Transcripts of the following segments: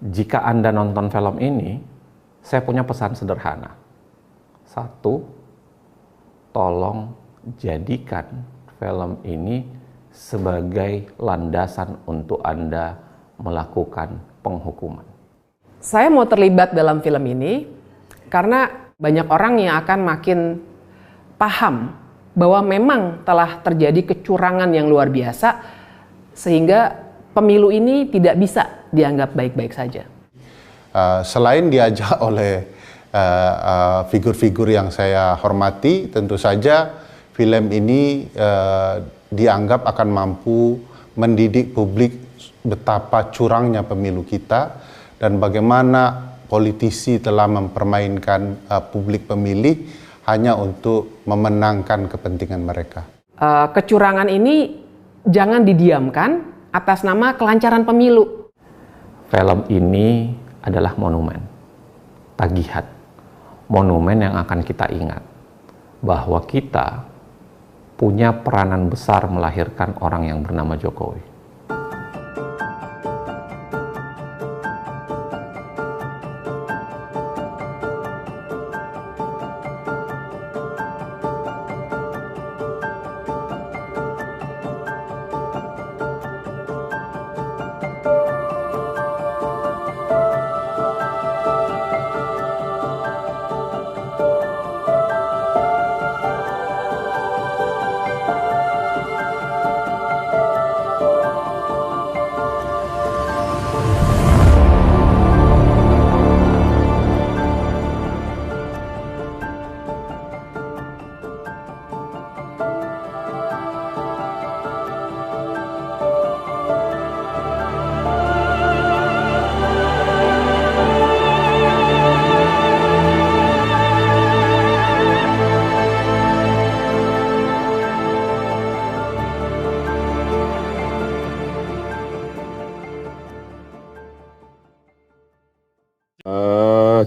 Jika Anda nonton film ini, saya punya pesan sederhana. Satu, tolong jadikan film ini sebagai landasan untuk Anda melakukan penghukuman. Saya mau terlibat dalam film ini karena banyak orang yang akan makin paham bahwa memang telah terjadi kecurangan yang luar biasa sehingga pemilu ini tidak bisa dianggap baik-baik saja. Selain diajak oleh figur-figur yang saya hormati, tentu saja film ini dianggap akan mampu mendidik publik betapa curangnya pemilu kita dan bagaimana politisi telah mempermainkan publik pemilih hanya untuk memenangkan kepentingan mereka. Kecurangan ini jangan didiamkan atas nama kelancaran pemilu. Film ini adalah monumen, tagihan, monumen yang akan kita ingat bahwa kita punya peranan besar melahirkan orang yang bernama Jokowi.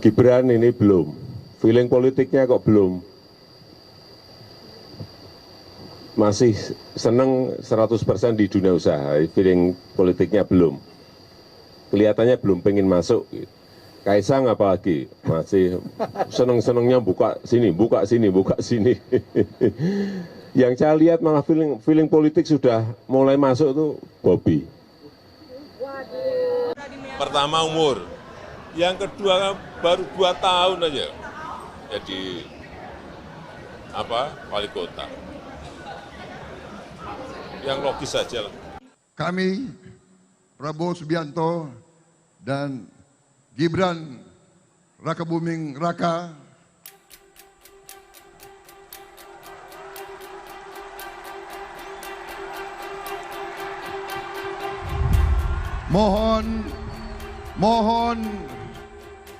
Gibran ini belum, feeling politiknya kok belum, masih seneng 100% di dunia usaha, feeling politiknya belum, kelihatannya belum pengen masuk. Kaisang apalagi masih seneng-senengnya buka sini, buka sini, buka sini. Yang saya lihat malah feeling politik sudah mulai masuk tuh Bobi. Pertama umur. Yang kedua baru 2 tahun aja jadi wali kota. Yang logis saja lah. Kami Prabowo Subianto dan Gibran Rakabuming Raka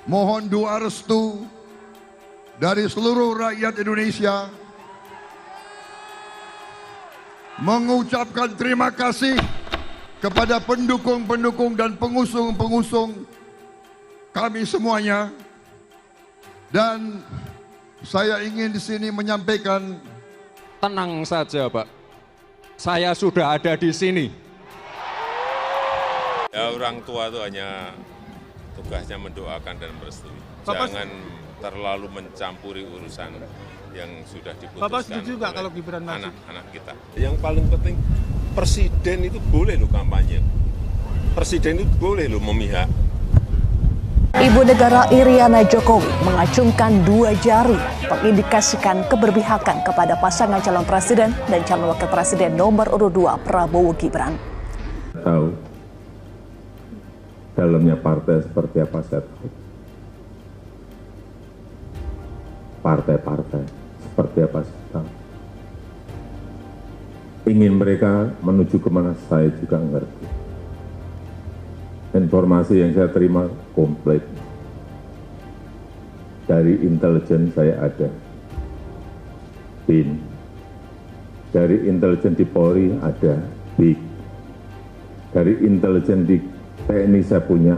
mohon doa restu dari seluruh rakyat Indonesia, mengucapkan terima kasih kepada pendukung-pendukung dan pengusung-pengusung kami semuanya. Dan saya ingin di sini menyampaikan, tenang saja Pak, saya sudah ada di sini. Ya, orang tua itu hanya tugasnya mendoakan dan merestui. Jangan terlalu mencampuri urusan yang sudah diputuskan. Bapak setuju nggak kalau Gibran maju? Anak-anak kita. Yang paling penting, presiden itu boleh loh kampanye. Presiden itu boleh loh memihak. Ibu negara Iriana Jokowi mengacungkan 2 jari mengindikasikan keberpihakan kepada pasangan calon presiden dan calon wakil presiden nomor urut 2 Prabowo Gibran. Tahu dalamnya partai seperti apa saya tahu. Partai-partai seperti apa saya tahu. Ingin mereka menuju kemana saya juga ngerti. Informasi yang saya terima komplit. Dari intelijen saya ada. BIN. Dari intelijen di Polri ada BIK. Dari intelijen di TNI saya punya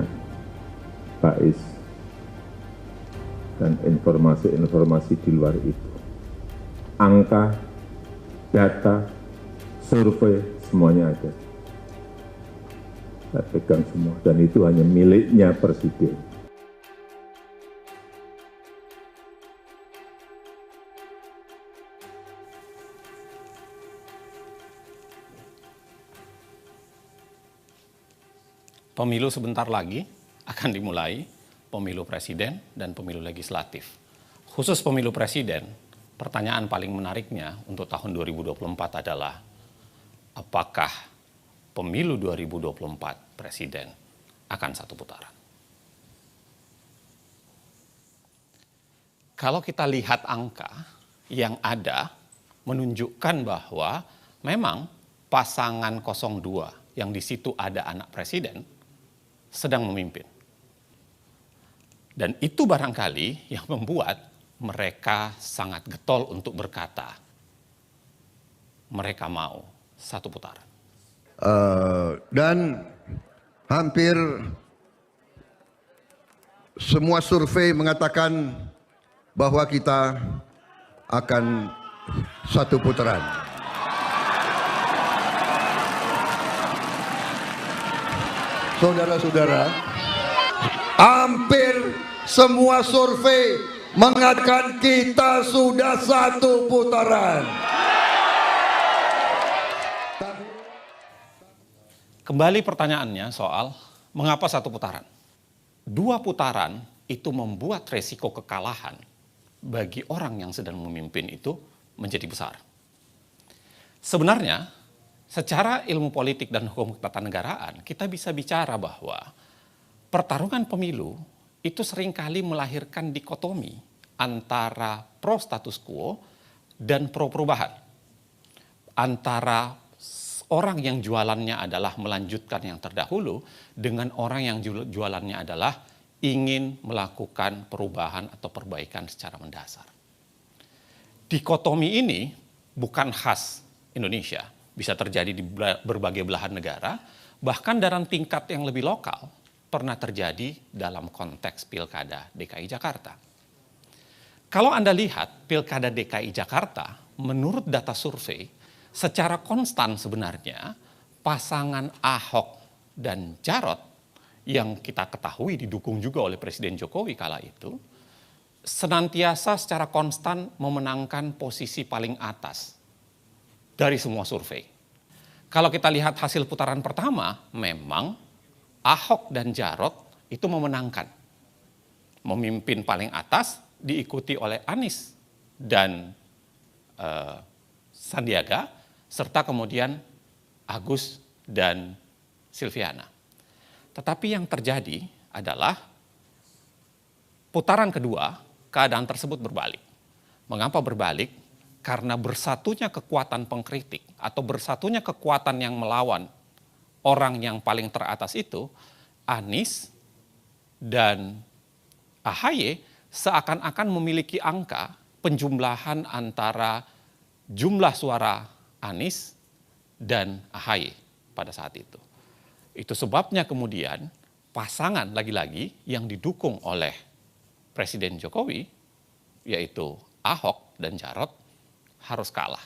BAIS. Dan informasi-informasi di luar itu. Angka, data, survei, semuanya ada. saya pegang semua, dan itu hanya miliknya Presiden. Pemilu sebentar lagi akan dimulai, pemilu presiden dan pemilu legislatif. Khusus pemilu presiden, pertanyaan paling menariknya untuk tahun 2024 adalah, apakah pemilu 2024 presiden akan satu putaran? Kalau kita lihat angka yang ada, menunjukkan bahwa memang pasangan 02 yang di situ ada anak presiden sedang memimpin. Dan itu barangkali yang membuat mereka sangat getol untuk berkata, mereka mau satu putaran. Dan hampir semua survei mengatakan bahwa kita akan satu putaran. Saudara-saudara, hampir semua survei mengatakan kita sudah satu putaran. Kembali pertanyaannya soal mengapa satu putaran? 2 putaran itu membuat resiko kekalahan bagi orang yang sedang memimpin itu menjadi besar. Sebenarnya, secara ilmu politik dan hukum ketatanegaraan, kita bisa bicara bahwa pertarungan pemilu itu seringkali melahirkan dikotomi antara pro status quo dan pro perubahan. Antara orang yang jualannya adalah melanjutkan yang terdahulu dengan orang yang jualannya adalah ingin melakukan perubahan atau perbaikan secara mendasar. Dikotomi ini bukan khas Indonesia. Bisa terjadi di berbagai belahan negara, bahkan dalam tingkat yang lebih lokal, pernah terjadi dalam konteks Pilkada DKI Jakarta. Kalau Anda lihat Pilkada DKI Jakarta, menurut data survei, secara konstan sebenarnya pasangan Ahok dan Jarot, yang kita ketahui didukung juga oleh Presiden Jokowi kala itu, senantiasa secara konstan memenangkan posisi paling atas dari semua survei. Kalau kita lihat hasil putaran pertama, memang Ahok dan Jarot itu memenangkan. Memimpin paling atas, diikuti oleh Anies dan Sandiaga, serta kemudian Agus dan Silviana. Tetapi yang terjadi adalah putaran kedua, keadaan tersebut berbalik. Mengapa berbalik? Karena bersatunya kekuatan pengkritik atau bersatunya kekuatan yang melawan orang yang paling teratas itu, Anies dan AHY seakan-akan memiliki angka penjumlahan antara jumlah suara Anies dan AHY pada saat itu. Itu sebabnya kemudian pasangan lagi-lagi yang didukung oleh Presiden Jokowi, yaitu Ahok dan Jarot, harus kalah.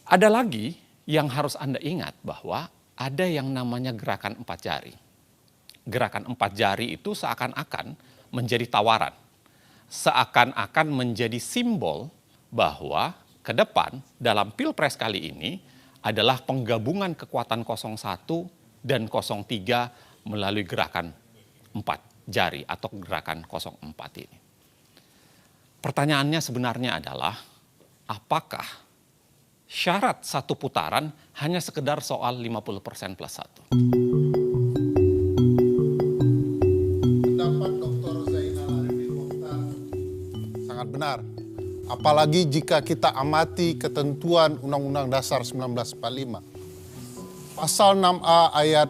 Ada lagi yang harus Anda ingat bahwa ada yang namanya gerakan 4 jari. Gerakan 4 jari itu seakan-akan menjadi tawaran. Seakan-akan menjadi simbol bahwa ke depan dalam Pilpres kali ini adalah penggabungan kekuatan 01 dan 03 melalui gerakan 4 jari atau gerakan 04 ini. Pertanyaannya sebenarnya adalah, apakah syarat satu putaran hanya sekedar soal 50% plus 1? Pendapat Dr. Zainal Arifin Mokhtar sangat benar. Apalagi jika kita amati ketentuan Undang-Undang Dasar 1945. Pasal 6A ayat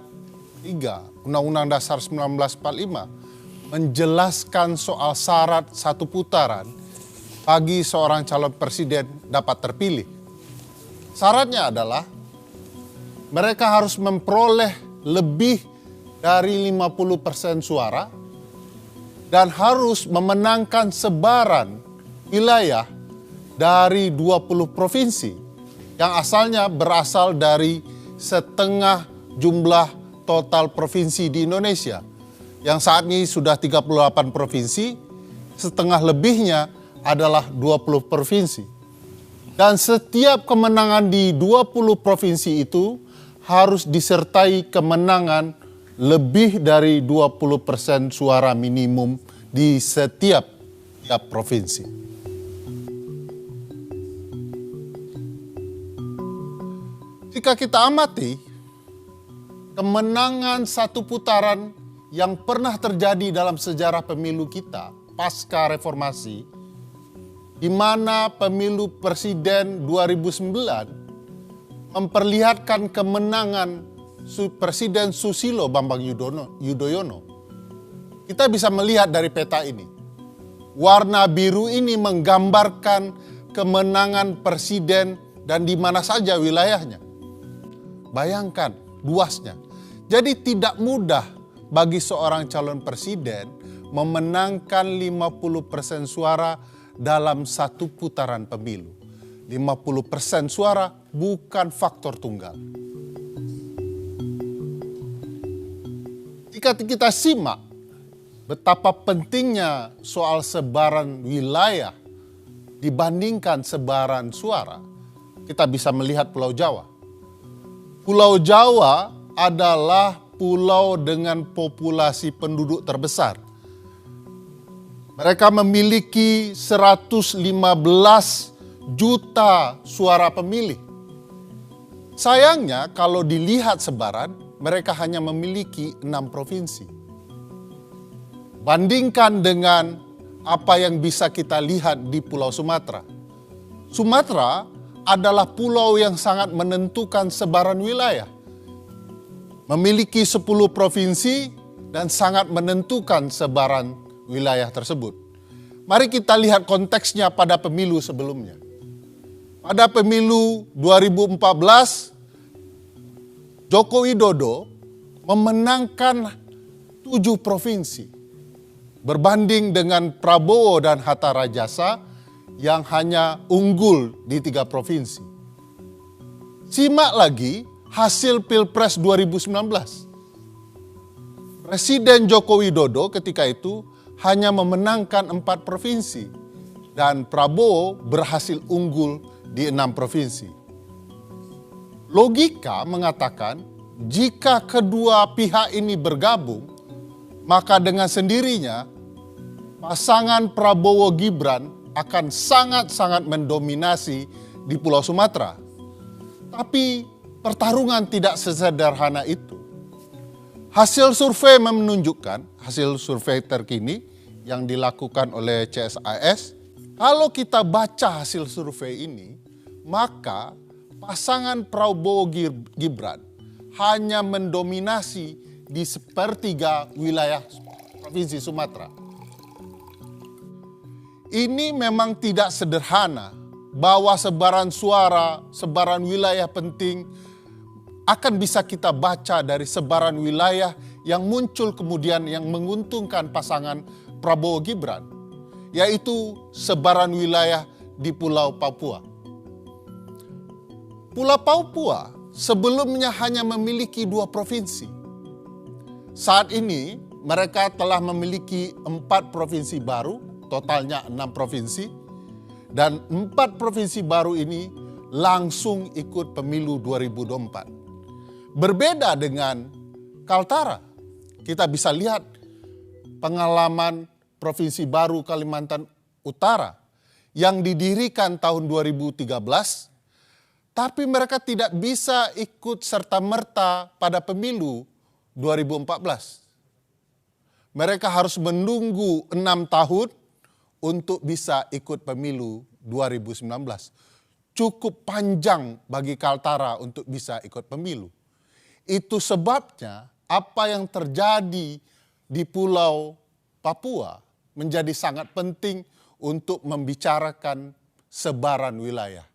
3 Undang-Undang Dasar 1945 menjelaskan soal syarat satu putaran bagi seorang calon presiden dapat terpilih. Syaratnya adalah mereka harus memperoleh lebih dari 50% suara dan harus memenangkan sebaran wilayah dari 20 provinsi yang asalnya berasal dari setengah jumlah total provinsi di Indonesia. Yang saat ini sudah 38 provinsi, setengah lebihnya adalah 20 provinsi. Dan setiap kemenangan di 20 provinsi itu harus disertai kemenangan lebih dari 20% suara minimum di setiap provinsi. Jika kita amati, kemenangan satu putaran yang pernah terjadi dalam sejarah pemilu kita pasca reformasi, di mana pemilu presiden 2009 memperlihatkan kemenangan Presiden Susilo Bambang Yudhoyono. Kita bisa melihat dari peta ini. Warna biru ini menggambarkan kemenangan presiden dan di mana saja wilayahnya. Bayangkan luasnya. Jadi tidak mudah bagi seorang calon presiden memenangkan 50% suara dalam satu putaran pemilu. 50% suara bukan faktor tunggal. Jika kita simak betapa pentingnya soal sebaran wilayah dibandingkan sebaran suara, kita bisa melihat Pulau Jawa. Pulau Jawa adalah pulau dengan populasi penduduk terbesar. Mereka memiliki 115 juta suara pemilih. Sayangnya kalau dilihat sebaran, mereka hanya memiliki 6 provinsi. Bandingkan dengan apa yang bisa kita lihat di Pulau Sumatera. Sumatera adalah pulau yang sangat menentukan sebaran wilayah. Memiliki 10 provinsi dan sangat menentukan sebaran wilayah tersebut. Mari kita lihat konteksnya pada pemilu sebelumnya. Pada pemilu 2014, Joko Widodo memenangkan 7 provinsi. Berbanding dengan Prabowo dan Hatta Rajasa yang hanya unggul di 3 provinsi. Simak lagi hasil Pilpres 2019. Presiden Joko Widodo ketika itu hanya memenangkan 4 provinsi dan Prabowo berhasil unggul di 6 provinsi. Logika mengatakan jika kedua pihak ini bergabung, maka dengan sendirinya pasangan Prabowo Gibran akan sangat-sangat mendominasi di Pulau Sumatera. Tapi pertarungan tidak sesederhana itu. Hasil survei menunjukkan, hasil survei terkini yang dilakukan oleh CSIS, kalau kita baca hasil survei ini, maka pasangan Prabowo Gibran hanya mendominasi di sepertiga wilayah Provinsi Sumatera. Ini memang tidak sederhana bahwa sebaran suara, sebaran wilayah penting akan bisa kita baca dari sebaran wilayah yang muncul kemudian yang menguntungkan pasangan Prabowo Gibran, yaitu sebaran wilayah di Pulau Papua. Pulau Papua sebelumnya hanya memiliki 2 provinsi. Saat ini mereka telah memiliki 4 provinsi baru, totalnya 6 provinsi. Dan 4 provinsi baru ini langsung ikut pemilu 2024. Berbeda dengan Kaltara, kita bisa lihat pengalaman Provinsi Baru Kalimantan Utara yang didirikan tahun 2013, tapi mereka tidak bisa ikut serta-merta pada pemilu 2014. Mereka harus menunggu 6 tahun untuk bisa ikut pemilu 2019. Cukup panjang bagi Kaltara untuk bisa ikut pemilu. Itu sebabnya apa yang terjadi di Pulau Papua menjadi sangat penting untuk membicarakan sebaran wilayah.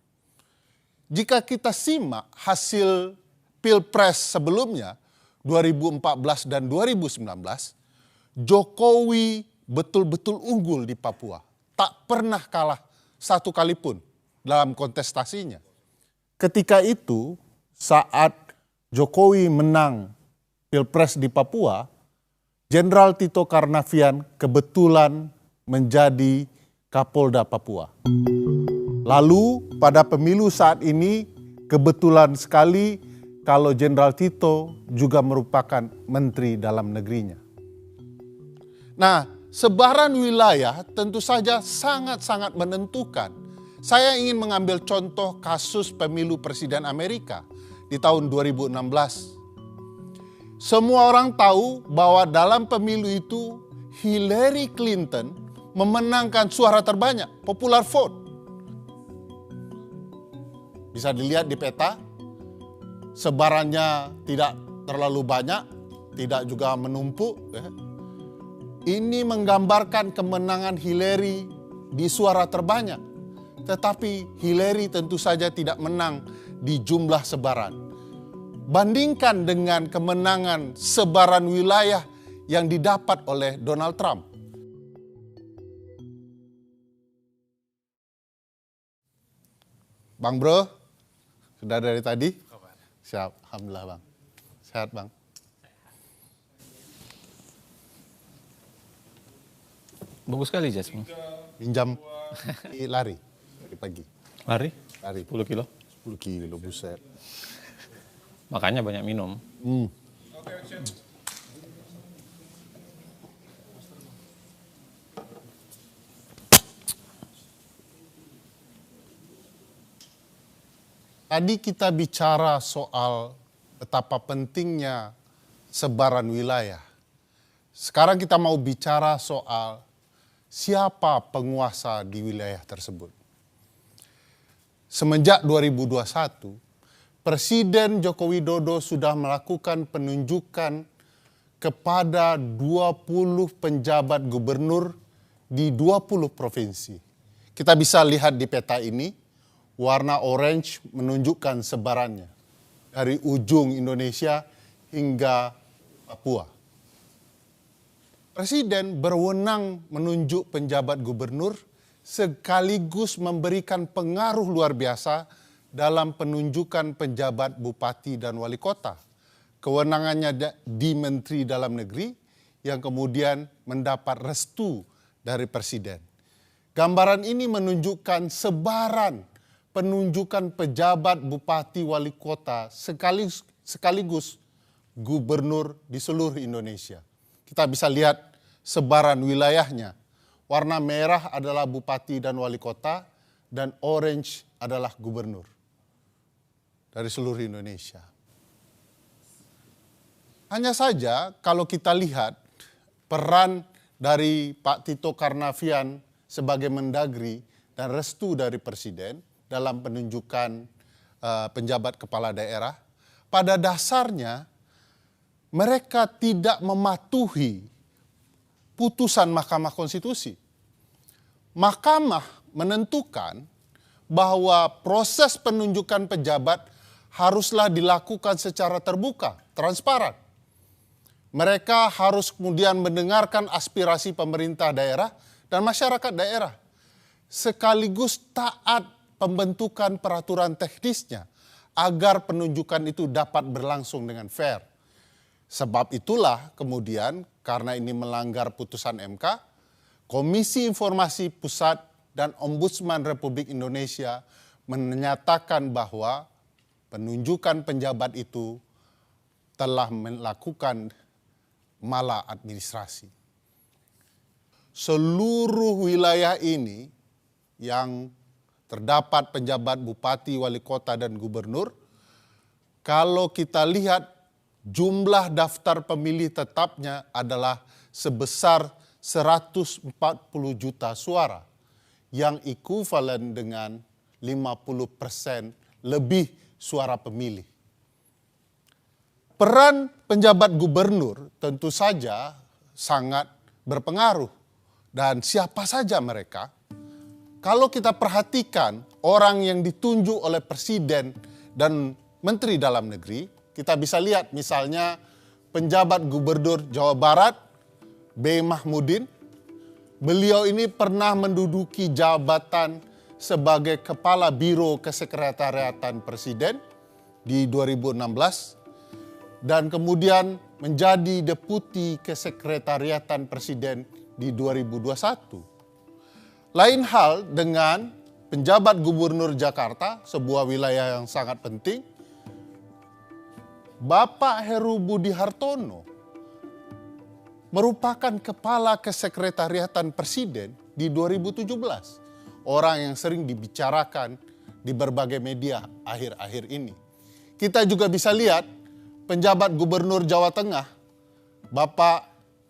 Jika kita simak hasil Pilpres sebelumnya, 2014 dan 2019, Jokowi betul-betul unggul di Papua. Tak pernah kalah satu kali pun dalam kontestasinya. Ketika itu, saat Jokowi menang Pilpres di Papua, Jenderal Tito Karnavian kebetulan menjadi Kapolda Papua. Lalu pada pemilu saat ini kebetulan sekali kalau Jenderal Tito juga merupakan Menteri Dalam Negerinya. Nah, sebaran wilayah tentu saja sangat-sangat menentukan. Saya ingin mengambil contoh kasus pemilu Presiden Amerika di tahun 2016. Semua orang tahu bahwa dalam pemilu itu Hillary Clinton memenangkan suara terbanyak, popular vote. Bisa dilihat di peta, sebarannya tidak terlalu banyak, tidak juga menumpuk. Ini menggambarkan kemenangan Hillary di suara terbanyak. Tetapi Hillary tentu saja tidak menang di jumlah sebaran. Bandingkan dengan kemenangan sebaran wilayah yang didapat oleh Donald Trump. Bang Bro, sudah dari tadi? Siap, alhamdulillah Bang. Sehat Bang. Bagus sekali Jas. Pinjam lari pagi. Lari? Lari. 10 kilo? 10 kilo, buset. Makanya banyak minum. Tadi kita bicara soal betapa pentingnya sebaran wilayah. Sekarang kita mau bicara soal siapa penguasa di wilayah tersebut. Semenjak 2021, Presiden Joko Widodo sudah melakukan penunjukan kepada 20 penjabat gubernur di 20 provinsi. Kita bisa lihat di peta ini, warna orange menunjukkan sebarannya dari ujung Indonesia hingga Papua. Presiden berwenang menunjuk penjabat gubernur sekaligus memberikan pengaruh luar biasa dalam penunjukan penjabat bupati dan wali kota. Kewenangannya di Menteri Dalam Negeri yang kemudian mendapat restu dari Presiden. Gambaran ini menunjukkan sebaran penunjukan pejabat bupati wali kota sekaligus gubernur di seluruh Indonesia. Kita bisa lihat sebaran wilayahnya. Warna merah adalah bupati dan wali kota dan orange adalah gubernur dari seluruh Indonesia. Hanya saja kalau kita lihat peran dari Pak Tito Karnavian sebagai Mendagri dan restu dari Presiden dalam penunjukan penjabat kepala daerah, pada dasarnya mereka tidak mematuhi putusan Mahkamah Konstitusi. Mahkamah menentukan bahwa proses penunjukan pejabat haruslah dilakukan secara terbuka, transparan. Mereka harus kemudian mendengarkan aspirasi pemerintah daerah dan masyarakat daerah, sekaligus taat pembentukan peraturan teknisnya agar penunjukan itu dapat berlangsung dengan fair. Sebab itulah kemudian karena ini melanggar putusan MK, Komisi Informasi Pusat dan Ombudsman Republik Indonesia menyatakan bahwa penunjukan penjabat itu telah melakukan maladministrasi. Seluruh wilayah ini yang terdapat penjabat bupati, wali kota, dan gubernur, kalau kita lihat jumlah daftar pemilih tetapnya adalah sebesar 140 juta suara yang ekuivalen dengan 50% lebih suara pemilih. Peran penjabat gubernur tentu saja sangat berpengaruh dan siapa saja mereka. Kalau kita perhatikan orang yang ditunjuk oleh Presiden dan Menteri Dalam Negeri, kita bisa lihat misalnya penjabat gubernur Jawa Barat, B. Mahmudin. Beliau ini pernah menduduki jabatan sebagai Kepala Biro Kesekretariatan Presiden di 2016 dan kemudian menjadi deputi kesekretariatan presiden di 2021. Lain hal dengan penjabat gubernur Jakarta, sebuah wilayah yang sangat penting, Bapak Heru Budi Hartono merupakan kepala kesekretariatan presiden di 2017. Orang yang sering dibicarakan di berbagai media akhir-akhir ini. Kita juga bisa lihat penjabat gubernur Jawa Tengah, Bapak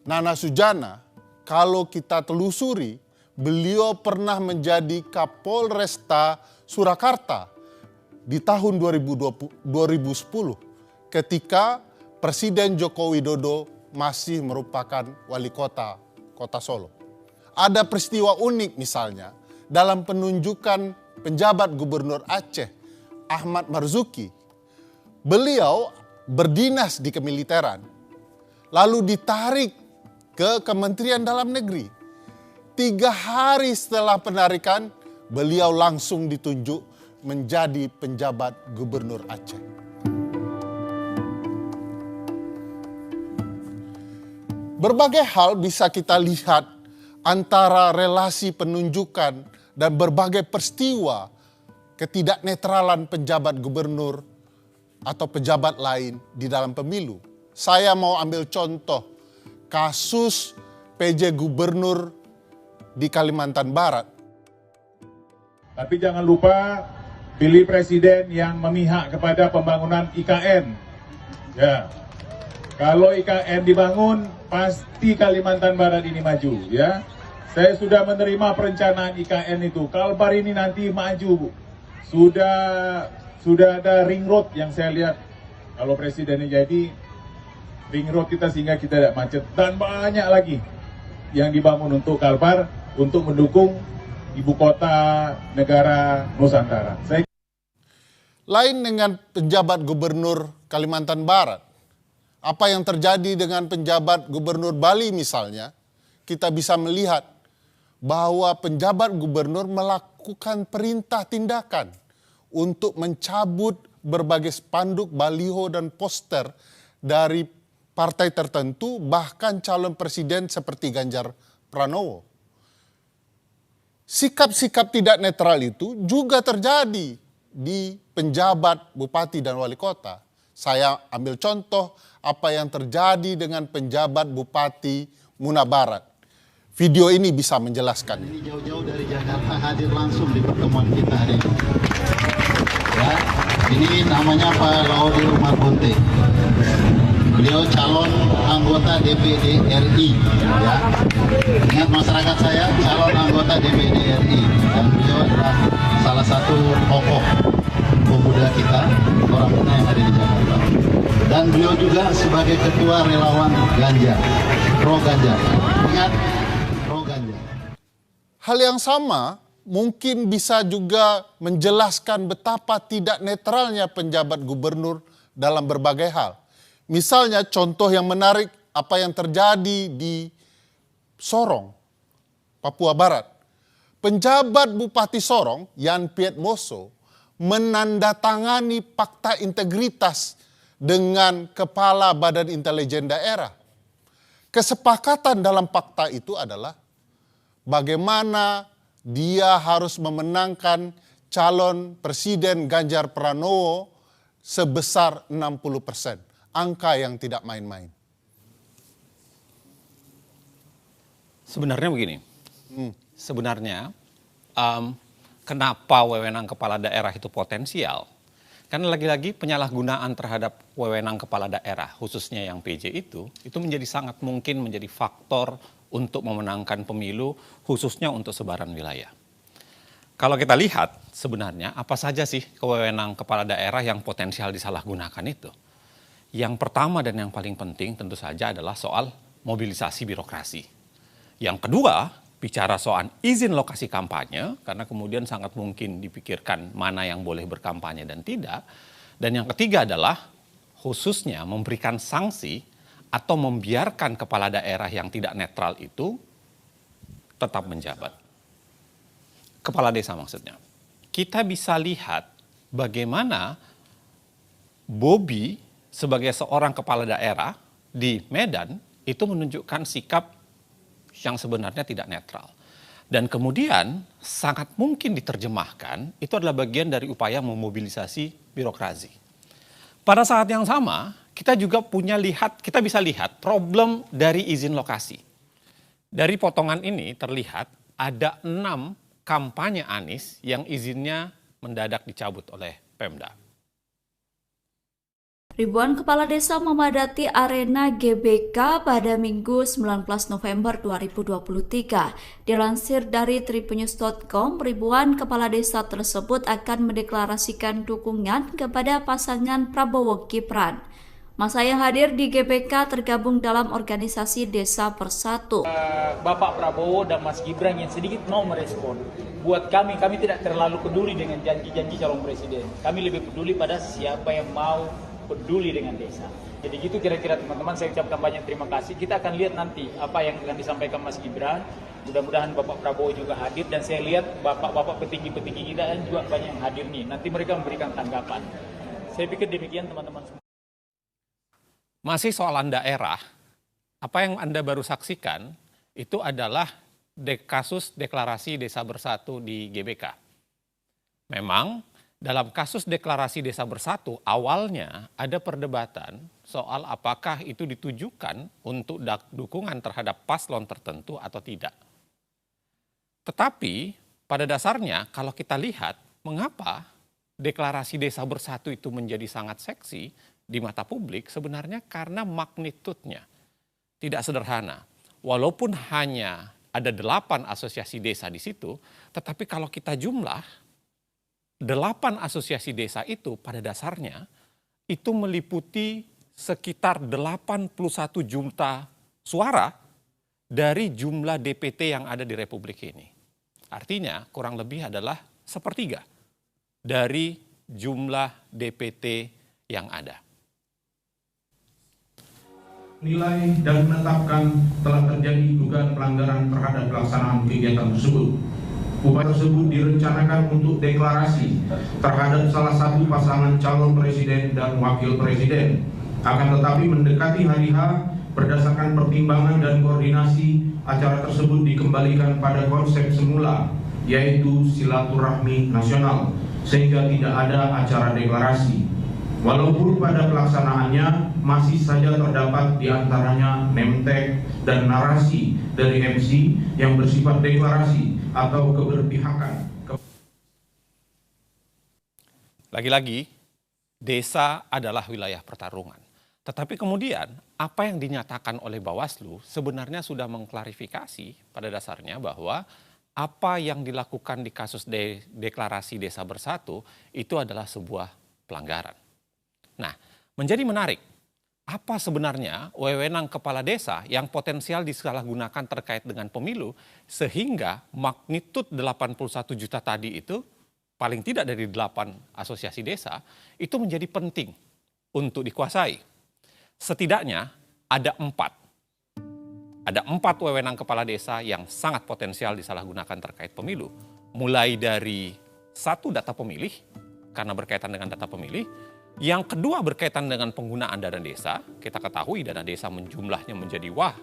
Nana Sujana, kalau kita telusuri, beliau pernah menjadi Kapolresta Surakarta di tahun 2010 ketika Presiden Joko Widodo masih merupakan wali kota Solo. Ada peristiwa unik misalnya dalam penunjukan penjabat gubernur Aceh, Ahmad Marzuki. Beliau berdinas di kemiliteran, lalu ditarik ke Kementerian Dalam Negeri. 3 hari setelah penarikan, beliau langsung ditunjuk menjadi penjabat gubernur Aceh. Berbagai hal bisa kita lihat antara relasi penunjukan dan berbagai peristiwa ketidaknetralan penjabat gubernur atau pejabat lain di dalam pemilu. Saya mau ambil contoh kasus PJ Gubernur di Kalimantan Barat. Tapi jangan lupa pilih presiden yang memihak kepada pembangunan IKN. Ya. Kalau IKN dibangun, pasti Kalimantan Barat ini maju, ya. Saya sudah menerima perencanaan IKN itu. Kalbar ini nanti maju, Bu. Sudah ada ring road yang saya lihat. Kalau presidennya jadi, ring road kita sehingga kita tidak macet. Dan banyak lagi yang dibangun untuk Kalbar, untuk mendukung ibu kota negara Nusantara. Lain dengan penjabat gubernur Kalimantan Barat, apa yang terjadi dengan penjabat gubernur Bali misalnya, kita bisa melihat bahwa penjabat gubernur melakukan perintah tindakan untuk mencabut berbagai spanduk, baliho, dan poster dari partai tertentu, bahkan calon presiden seperti Ganjar Pranowo. Sikap-sikap tidak netral itu juga terjadi di penjabat bupati dan wali kota. Saya ambil contoh apa yang terjadi dengan penjabat Bupati Muna Barat. Video ini bisa menjelaskan. Ini jauh-jauh dari Jakarta hadir langsung di pertemuan kita hari ini. Ya, ini namanya Pak Laudi Umar Bonte. Beliau calon anggota DPD RI. Ya. Ingat masyarakat saya, calon anggota DPD RI. Dan beliau adalah salah satu tokoh pemuda kita, orang muda yang ada di Jakarta. Dan beliau juga sebagai ketua relawan Ganjar, pro Ganjar. Ingat, pro Ganjar. Hal yang sama mungkin bisa juga menjelaskan betapa tidak netralnya penjabat gubernur dalam berbagai hal. Misalnya contoh yang menarik apa yang terjadi di Sorong, Papua Barat. Penjabat Bupati Sorong, Yan Piet Moso, menandatangani fakta integritas dengan Kepala Badan Intelijen Daerah. Kesepakatan dalam fakta itu adalah bagaimana dia harus memenangkan calon Presiden Ganjar Pranowo sebesar 60%. Angka yang tidak main-main. Sebenarnya begini, sebenarnya kenapa wewenang kepala daerah itu potensial? Karena lagi-lagi penyalahgunaan terhadap wewenang kepala daerah, khususnya yang PJ itu menjadi sangat mungkin menjadi faktor untuk memenangkan pemilu, khususnya untuk sebaran wilayah. Kalau kita lihat sebenarnya apa saja sih kewenang kepala daerah yang potensial disalahgunakan itu? Yang pertama dan yang paling penting tentu saja adalah soal mobilisasi birokrasi. Yang kedua, bicara soal izin lokasi kampanye, karena kemudian sangat mungkin dipikirkan mana yang boleh berkampanye dan tidak. Dan yang ketiga adalah khususnya memberikan sanksi atau membiarkan kepala daerah yang tidak netral itu tetap menjabat. Kepala desa maksudnya. Kita bisa lihat bagaimana Bobi sebagai seorang kepala daerah di Medan itu menunjukkan sikap yang sebenarnya tidak netral. Dan kemudian sangat mungkin diterjemahkan itu adalah bagian dari upaya memobilisasi birokrasi. Pada saat yang sama, kita juga kita bisa lihat problem dari izin lokasi. Dari potongan ini terlihat ada 6 kampanye Anies yang izinnya mendadak dicabut oleh Pemda. Ribuan kepala desa memadati arena GBK pada Minggu 19 November 2023. Dilansir dari tripunnews.com, ribuan kepala desa tersebut akan mendeklarasikan dukungan kepada pasangan Prabowo Gibran. Masa yang hadir di GBK tergabung dalam organisasi Desa Bersatu. Bapak Prabowo dan Mas Gibran yang sedikit mau merespon. Buat kami tidak terlalu peduli dengan janji-janji calon presiden. Kami lebih peduli pada siapa yang mau peduli dengan desa. Jadi gitu kira-kira teman-teman, saya ucapkan banyak terima kasih. Kita akan lihat nanti apa yang akan disampaikan Mas Gibran. Mudah-mudahan Bapak Prabowo juga hadir, dan saya lihat bapak-bapak petinggi-petinggi kita juga banyak yang hadir nih. Nanti mereka memberikan tanggapan. Saya pikir demikian teman-teman semua. Masih soalan daerah, apa yang Anda baru saksikan itu adalah kasus deklarasi Desa Bersatu di GBK. Memang dalam kasus deklarasi Desa Bersatu, awalnya ada perdebatan soal apakah itu ditujukan untuk dukungan terhadap paslon tertentu atau tidak. Tetapi pada dasarnya kalau kita lihat mengapa deklarasi Desa Bersatu itu menjadi sangat seksi di mata publik, sebenarnya karena magnitudenya tidak sederhana. Walaupun hanya ada 8 asosiasi desa di situ, tetapi kalau kita jumlah, 8 asosiasi desa itu pada dasarnya itu meliputi sekitar 81 juta suara dari jumlah DPT yang ada di Republik ini. Artinya kurang lebih adalah 1/3 dari jumlah DPT yang ada. Nilai dan menetapkan telah terjadi dugaan pelanggaran terhadap pelaksanaan kegiatan tersebut. Upaya tersebut direncanakan untuk deklarasi terhadap salah satu pasangan calon presiden dan wakil presiden. Akan tetapi mendekati hari H, berdasarkan pertimbangan dan koordinasi, acara tersebut dikembalikan pada konsep semula, yaitu silaturahmi nasional, sehingga tidak ada acara deklarasi. Walaupun pada pelaksanaannya masih saja terdapat di antaranya name tag dan narasi dari MC yang bersifat deklarasi atau keberpihakan. Lagi-lagi, desa adalah wilayah pertarungan. Tetapi kemudian apa yang dinyatakan oleh Bawaslu sebenarnya sudah mengklarifikasi pada dasarnya bahwa apa yang dilakukan di kasus deklarasi Desa Bersatu itu adalah sebuah pelanggaran. Nah, menjadi menarik, apa sebenarnya wewenang kepala desa yang potensial disalahgunakan terkait dengan pemilu sehingga magnitud 81 juta tadi itu paling tidak dari 8 asosiasi desa itu menjadi penting untuk dikuasai. Setidaknya ada 4. Ada 4 wewenang kepala desa yang sangat potensial disalahgunakan terkait pemilu. Mulai dari 1 data pemilih, karena berkaitan dengan data pemilih. Yang kedua berkaitan dengan penggunaan dana desa. Kita ketahui dana desa jumlahnya menjadi wah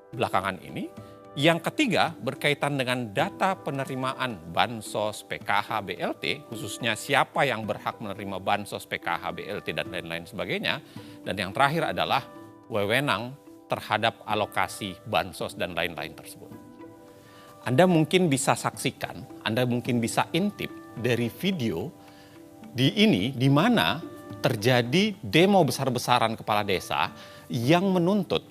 belakangan ini. Yang ketiga berkaitan dengan data penerimaan Bansos, PKH, BLT, khususnya siapa yang berhak menerima Bansos, PKH, BLT, dan lain-lain sebagainya. Dan yang terakhir adalah wewenang terhadap alokasi Bansos dan lain-lain tersebut. Anda mungkin bisa saksikan, Anda mungkin bisa intip dari video di mana terjadi demo besar-besaran kepala desa yang menuntut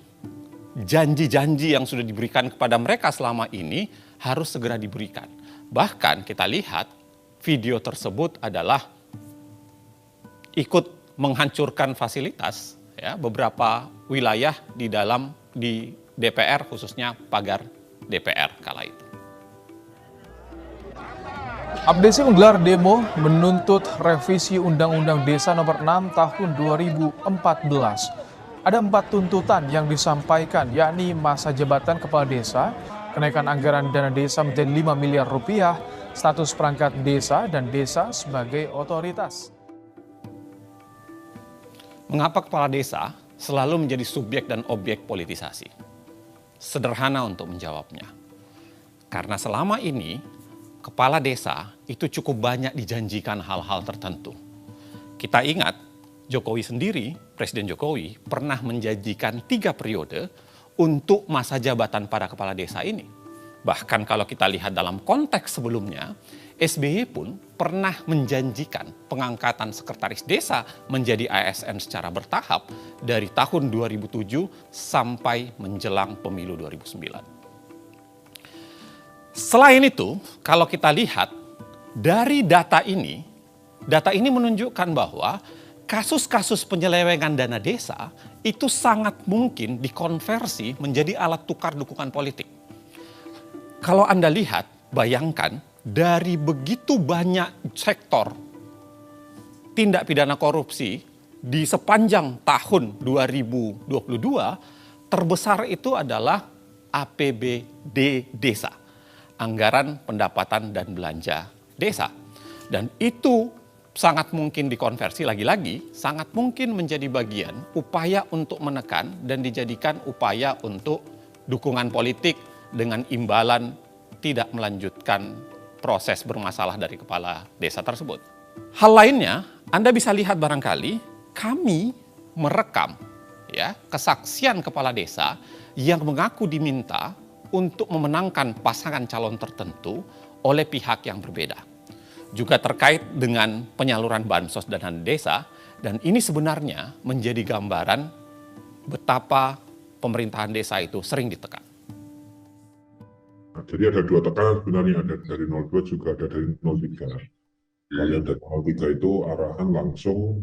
janji-janji yang sudah diberikan kepada mereka selama ini harus segera diberikan. Bahkan kita lihat video tersebut adalah ikut menghancurkan fasilitas ya, beberapa wilayah di DPR, khususnya pagar DPR kala itu. Abdesi menggelar demo menuntut revisi Undang-Undang Desa Nomor 6 Tahun 2014. Ada 4 tuntutan yang disampaikan, yakni masa jabatan kepala desa, kenaikan anggaran dana desa menjadi 5 miliar rupiah, status perangkat desa, dan desa sebagai otoritas. Mengapa kepala desa selalu menjadi subjek dan objek politisasi? Sederhana untuk menjawabnya. Karena selama ini kepala desa itu cukup banyak dijanjikan hal-hal tertentu. Kita ingat Jokowi sendiri, Presiden Jokowi pernah menjanjikan 3 periode untuk masa jabatan para kepala desa ini. Bahkan kalau kita lihat dalam konteks sebelumnya, SBY pun pernah menjanjikan pengangkatan sekretaris desa menjadi ASN secara bertahap dari tahun 2007 sampai menjelang pemilu 2009. Selain itu, kalau kita lihat dari data ini menunjukkan bahwa kasus-kasus penyelewengan dana desa itu sangat mungkin dikonversi menjadi alat tukar dukungan politik. Kalau Anda lihat, bayangkan dari begitu banyak sektor tindak pidana korupsi di sepanjang tahun 2022, terbesar itu adalah APBD desa, anggaran pendapatan dan belanja desa. Dan itu sangat mungkin dikonversi lagi-lagi, sangat mungkin menjadi bagian upaya untuk menekan dan dijadikan upaya untuk dukungan politik dengan imbalan tidak melanjutkan proses bermasalah dari kepala desa tersebut. Hal lainnya, Anda bisa lihat barangkali kami merekam kesaksian kepala desa yang mengaku diminta untuk memenangkan pasangan calon tertentu oleh pihak yang berbeda. Juga terkait dengan penyaluran bansos dana desa, dan ini sebenarnya menjadi gambaran betapa pemerintahan desa itu sering ditekan. Jadi ada 2 tekanan sebenarnya, ada dari 02 juga ada dari 03. Kalau yang dari 03 itu arahan langsung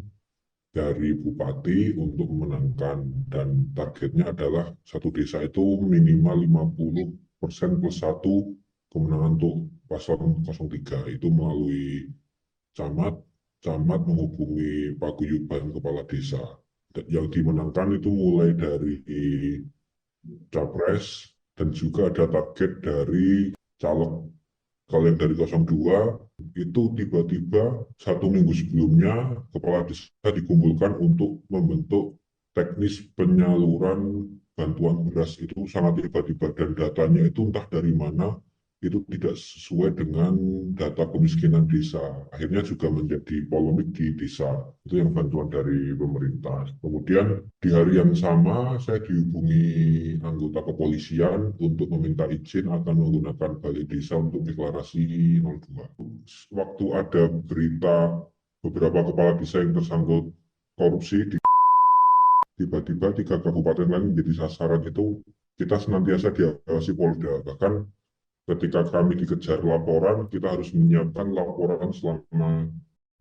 dari bupati untuk memenangkan, dan targetnya adalah satu desa itu minimal 50% plus 1 kemenangan untuk paslon 03. Itu melalui camat menghubungi paguyuban kepala desa. Yang dimenangkan itu mulai dari capres, dan juga ada target dari caleg. Kalau yang dari 02 itu tiba-tiba 1 minggu sebelumnya kepala desa dikumpulkan untuk membentuk teknis penyaluran bantuan beras. Itu sangat tiba-tiba, dan datanya itu entah dari mana, itu tidak sesuai dengan data kemiskinan desa. Akhirnya juga menjadi polemik di desa. Itu yang bantuan dari pemerintah. Kemudian di hari yang sama saya dihubungi anggota kepolisian untuk meminta izin akan menggunakan balai desa untuk deklarasi 02. Waktu ada berita beberapa kepala desa yang tersangkut korupsi, tiba-tiba 3 kabupaten lain menjadi sasaran. Itu kita senantiasa diawasi Polda. Bahkan ketika kami dikejar laporan, kita harus menyiapkan laporan selama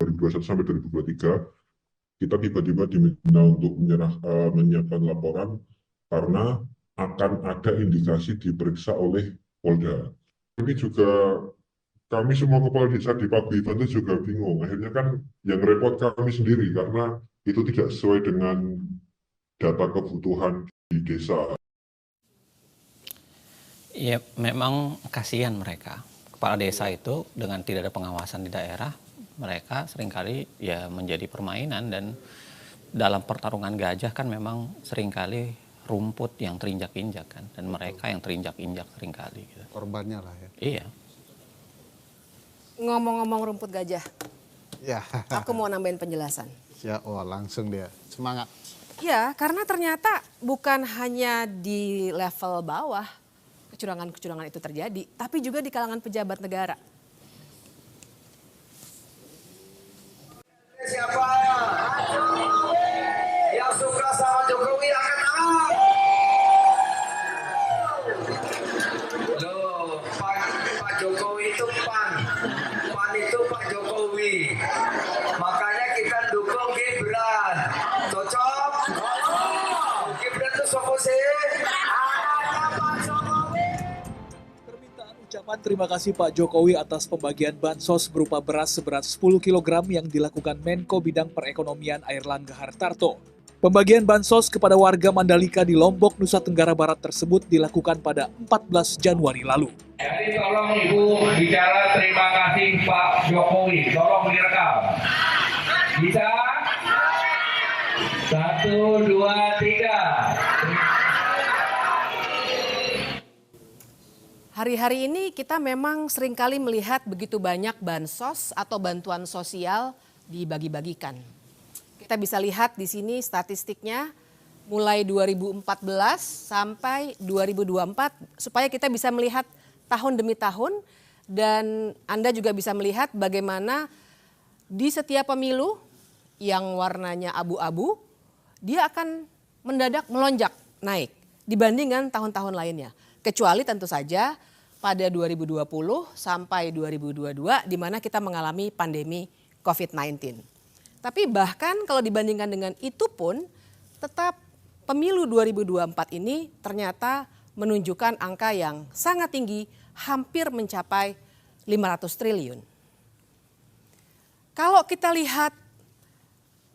2021 sampai 2023. Kita tiba-tiba diminta untuk menyiapkan laporan karena akan ada indikasi diperiksa oleh Polda. Ini juga kami semua kepala desa di Paguyuban itu juga bingung. Akhirnya kan yang repot kami sendiri karena itu tidak sesuai dengan data kebutuhan di desa. Ya, memang kasihan mereka. Kepala desa itu dengan tidak ada pengawasan di daerah, mereka seringkali ya menjadi permainan, dan dalam pertarungan gajah kan memang seringkali rumput yang terinjak-injak kan, dan mereka yang terinjak-injak seringkali. Gitu. Korbannya lah ya. Iya. Ngomong-ngomong rumput gajah, ya. Aku mau nambahin penjelasan. Ya, langsung dia semangat. Ya, karena ternyata bukan hanya di level bawah kecurangan-kecurangan itu terjadi, tapi juga di kalangan pejabat negara. Siapa yang suka sama Jokowi angkat tangan. Loh, Pak Jokowi itu PAN itu Pak Jokowi. Makanya kita dukung Gibran. Cocok? Gibran itu sopo sih? Ucapan terima kasih Pak Jokowi atas pembagian bansos berupa beras seberat 10 kg yang dilakukan Menko Bidang Perekonomian Airlangga Hartarto. Pembagian bansos kepada warga Mandalika di Lombok, Nusa Tenggara Barat tersebut dilakukan pada 14 Januari lalu. Jadi tolong Ibu bicara terima kasih Pak Jokowi, tolong direkam. Bisa? 1, 2, 3. Hari-hari ini kita memang seringkali melihat begitu banyak bansos atau bantuan sosial dibagi-bagikan. Kita bisa lihat di sini statistiknya mulai 2014 sampai 2024 supaya kita bisa melihat tahun demi tahun dan Anda juga bisa melihat bagaimana di setiap pemilu yang warnanya abu-abu dia akan mendadak melonjak naik dibandingkan tahun-tahun lainnya. Kecuali tentu saja pada 2020 sampai 2022 di mana kita mengalami pandemi COVID-19. Tapi bahkan kalau dibandingkan dengan itu pun tetap pemilu 2024 ini ternyata menunjukkan angka yang sangat tinggi, hampir mencapai 500 triliun. Kalau kita lihat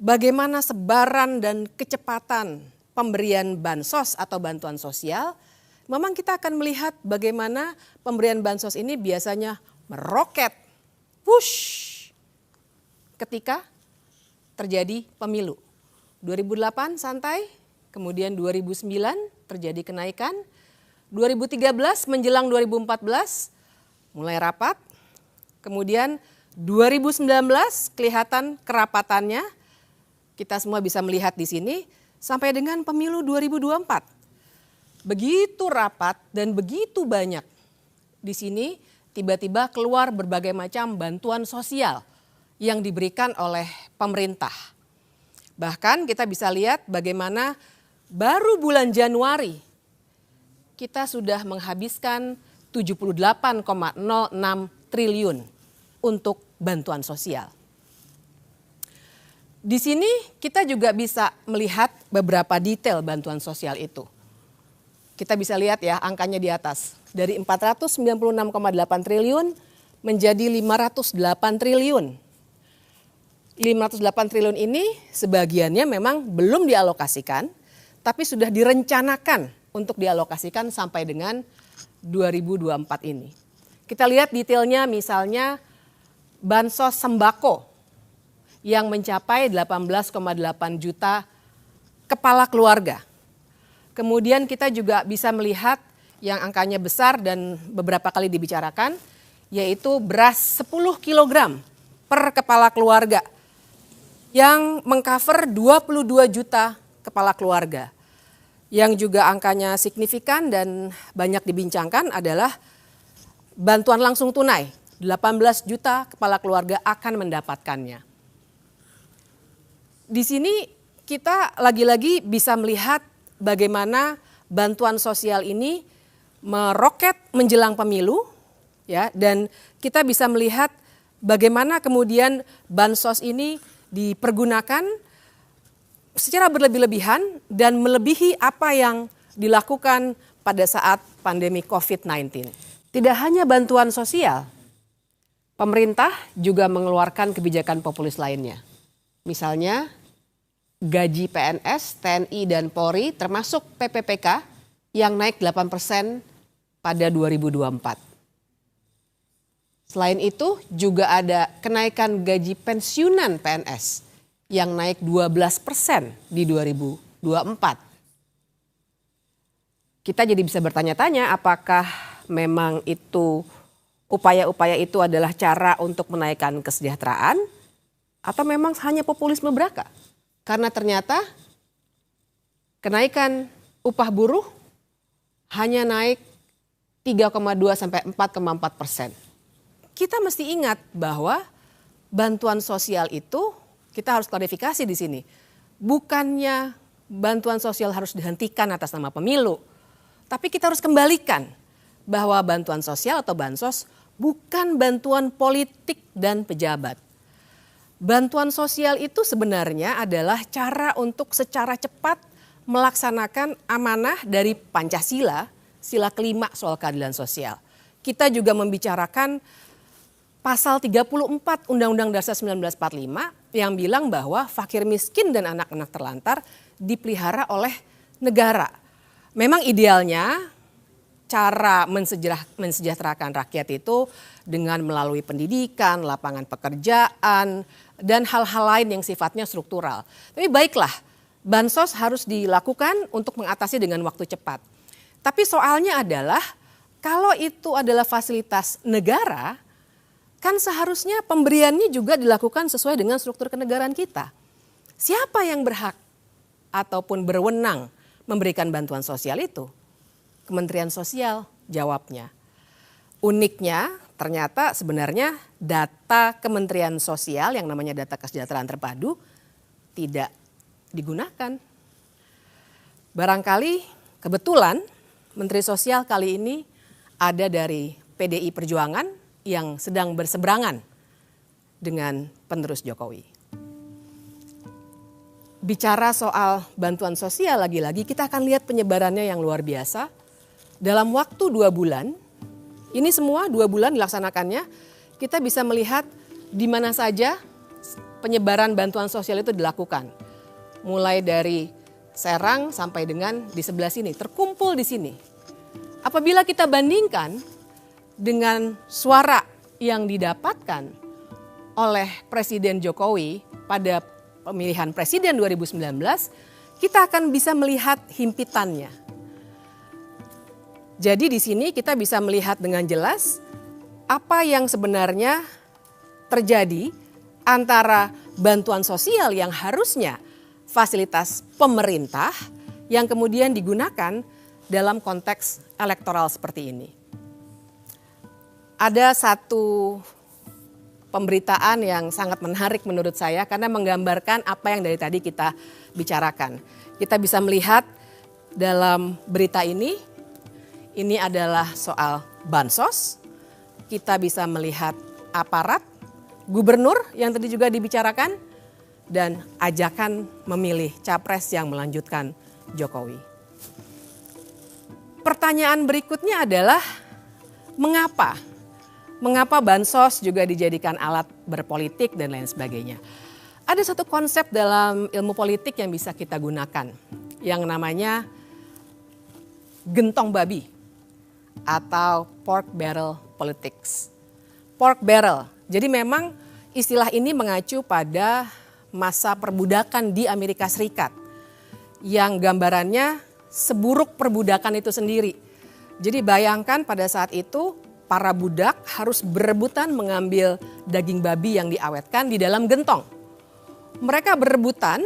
bagaimana sebaran dan kecepatan pemberian bansos atau bantuan sosial, memang kita akan melihat bagaimana pemberian bansos ini biasanya meroket, push, ketika terjadi pemilu. 2008 santai, kemudian 2009 terjadi kenaikan, 2013 menjelang 2014 mulai rapat, kemudian 2019 kelihatan kerapatannya, kita semua bisa melihat di sini, sampai dengan pemilu 2024. Begitu rapat dan begitu banyak. Di sini tiba-tiba keluar berbagai macam bantuan sosial yang diberikan oleh pemerintah. Bahkan kita bisa lihat bagaimana baru bulan Januari kita sudah menghabiskan 78,06 triliun untuk bantuan sosial. Di sini kita juga bisa melihat beberapa detail bantuan sosial itu. Kita bisa lihat ya angkanya di atas. Dari 496,8 triliun menjadi 508 triliun. 508 triliun ini sebagiannya memang belum dialokasikan, tapi sudah direncanakan untuk dialokasikan sampai dengan 2024 ini. Kita lihat detailnya misalnya bansos sembako yang mencapai 18,8 juta kepala keluarga. Kemudian kita juga bisa melihat yang angkanya besar dan beberapa kali dibicarakan, yaitu beras 10 kg per kepala keluarga yang mengcover 22 juta kepala keluarga. Yang juga angkanya signifikan dan banyak dibincangkan adalah bantuan langsung tunai, 18 juta kepala keluarga akan mendapatkannya. Di sini kita lagi-lagi bisa melihat bagaimana bantuan sosial ini meroket menjelang pemilu, ya, dan kita bisa melihat bagaimana kemudian bansos ini dipergunakan secara berlebih-lebihan dan melebihi apa yang dilakukan pada saat pandemi COVID-19. Tidak hanya bantuan sosial, pemerintah juga mengeluarkan kebijakan populis lainnya. Misalnya gaji PNS, TNI, dan Polri termasuk PPPK yang naik 8% pada 2024. Selain itu juga ada kenaikan gaji pensiunan PNS yang naik 12% di 2024. Kita jadi bisa bertanya-tanya apakah memang itu upaya-upaya itu adalah cara untuk menaikkan kesejahteraan atau memang hanya populisme belaka? Karena ternyata kenaikan upah buruh hanya naik 3,2 sampai 4,4%. Kita mesti ingat bahwa bantuan sosial itu kita harus klarifikasi di sini. Bukannya bantuan sosial harus dihentikan atas nama pemilu, tapi kita harus kembalikan bahwa bantuan sosial atau bansos bukan bantuan politik dan pejabat. Bantuan sosial itu sebenarnya adalah cara untuk secara cepat melaksanakan amanah dari Pancasila, sila kelima soal keadilan sosial. Kita juga membicarakan pasal 34 Undang-Undang Dasar 1945 yang bilang bahwa fakir miskin dan anak-anak terlantar dipelihara oleh negara. Memang idealnya cara mensejahterakan rakyat itu dengan melalui pendidikan, lapangan pekerjaan, dan hal-hal lain yang sifatnya struktural. Tapi baiklah, bansos harus dilakukan untuk mengatasi dengan waktu cepat. Tapi soalnya adalah kalau itu adalah fasilitas negara, kan seharusnya pemberiannya juga dilakukan sesuai dengan struktur kenegaraan kita. Siapa yang berhak ataupun berwenang memberikan bantuan sosial itu? Kementerian Sosial jawabnya. Uniknya ternyata sebenarnya data Kementerian Sosial yang namanya data kesejahteraan terpadu tidak digunakan. Barangkali kebetulan Menteri Sosial kali ini ada dari PDI Perjuangan yang sedang berseberangan dengan penerus Jokowi. Bicara soal bantuan sosial lagi-lagi kita akan lihat penyebarannya yang luar biasa. Dalam waktu 2 bulan, ini semua 2 bulan dilaksanakannya, kita bisa melihat di mana saja penyebaran bantuan sosial itu dilakukan. Mulai dari Serang sampai dengan di sebelah sini, terkumpul di sini. Apabila kita bandingkan dengan suara yang didapatkan oleh Presiden Jokowi pada pemilihan Presiden 2019, kita akan bisa melihat himpitannya. Jadi di sini kita bisa melihat dengan jelas apa yang sebenarnya terjadi antara bantuan sosial yang harusnya fasilitas pemerintah yang kemudian digunakan dalam konteks elektoral seperti ini. Ada satu pemberitaan yang sangat menarik menurut saya karena menggambarkan apa yang dari tadi kita bicarakan. Kita bisa melihat dalam berita ini adalah soal bansos. Kita bisa melihat aparat, gubernur yang tadi juga dibicarakan, dan ajakan memilih capres yang melanjutkan Jokowi. Pertanyaan berikutnya adalah mengapa? Mengapa bansos juga dijadikan alat berpolitik dan lain sebagainya? Ada satu konsep dalam ilmu politik yang bisa kita gunakan yang namanya gentong babi atau pork barrel politics. Pork barrel, jadi memang istilah ini mengacu pada masa perbudakan di Amerika Serikat yang gambarannya seburuk perbudakan itu sendiri. Jadi bayangkan pada saat itu para budak harus berebutan mengambil daging babi yang diawetkan di dalam gentong. Mereka berebutan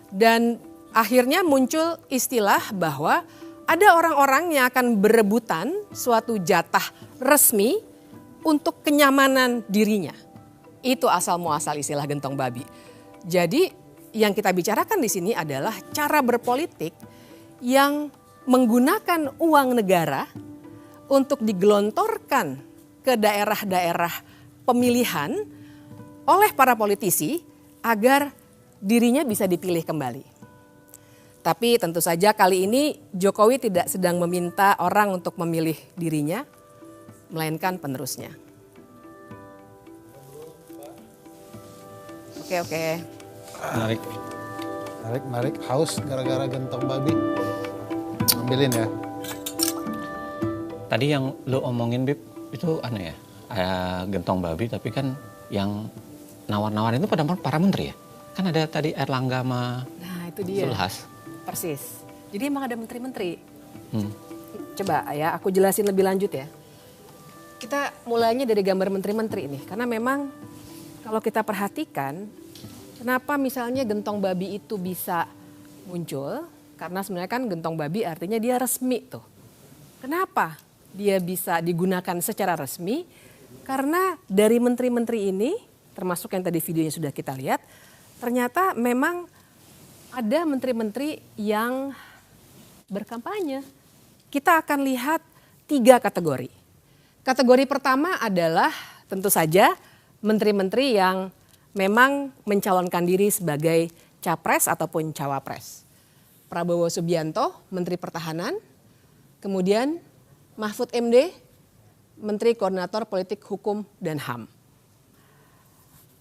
dan akhirnya muncul istilah bahwa ada orang-orang yang akan berebutan suatu jatah resmi untuk kenyamanan dirinya. Itu asal muasal istilah gentong babi. Jadi yang kita bicarakan di sini adalah cara berpolitik yang menggunakan uang negara untuk digelontorkan ke daerah-daerah pemilihan oleh para politisi agar dirinya bisa dipilih kembali. Tapi tentu saja kali ini Jokowi tidak sedang meminta orang untuk memilih dirinya, melainkan penerusnya. Oke. Menarik. Haus gara-gara gentong babi. Ambilin ya. Tadi yang lo omongin, Bib, itu aneh ya. Gentong babi, tapi kan yang nawar-nawarin itu pada para menteri ya. Kan ada tadi Erlangga sama itu dia. Zulhas. Persis. Jadi emang ada menteri-menteri. Coba ya, aku jelasin lebih lanjut ya. Kita mulainya dari gambar menteri-menteri ini. Karena memang kalau kita perhatikan, kenapa misalnya gentong babi itu bisa muncul? Karena sebenarnya kan gentong babi artinya dia resmi tuh. Kenapa dia bisa digunakan secara resmi? Karena dari menteri-menteri ini, termasuk yang tadi videonya sudah kita lihat, ternyata memang ada menteri-menteri yang berkampanye. Kita akan lihat 3 kategori. Kategori pertama adalah tentu saja menteri-menteri yang memang mencalonkan diri sebagai capres ataupun cawapres. Prabowo Subianto, Menteri Pertahanan, kemudian Mahfud MD, Menteri Koordinator Politik Hukum dan HAM.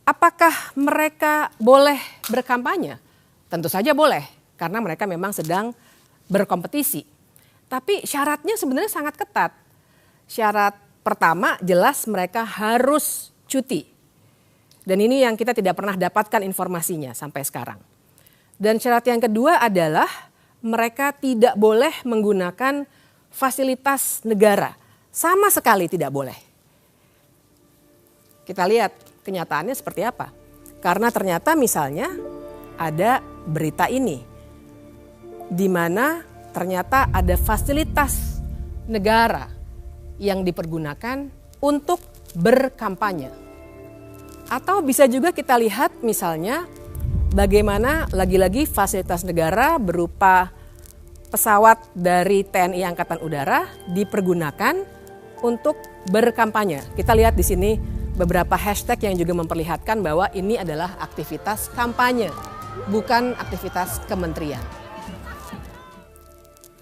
Apakah mereka boleh berkampanye? Tentu saja boleh, karena mereka memang sedang berkompetisi. Tapi syaratnya sebenarnya sangat ketat. Syarat pertama jelas mereka harus cuti. Dan ini yang kita tidak pernah dapatkan informasinya sampai sekarang. Dan syarat yang kedua adalah mereka tidak boleh menggunakan fasilitas negara. Sama sekali tidak boleh. Kita lihat kenyataannya seperti apa. Karena ternyata misalnya ada berita ini, di mana ternyata ada fasilitas negara yang dipergunakan untuk berkampanye. Atau bisa juga kita lihat misalnya bagaimana lagi-lagi fasilitas negara berupa pesawat dari TNI Angkatan Udara dipergunakan untuk berkampanye. Kita lihat di sini beberapa hashtag yang juga memperlihatkan bahwa ini adalah aktivitas kampanye, bukan aktivitas kementerian.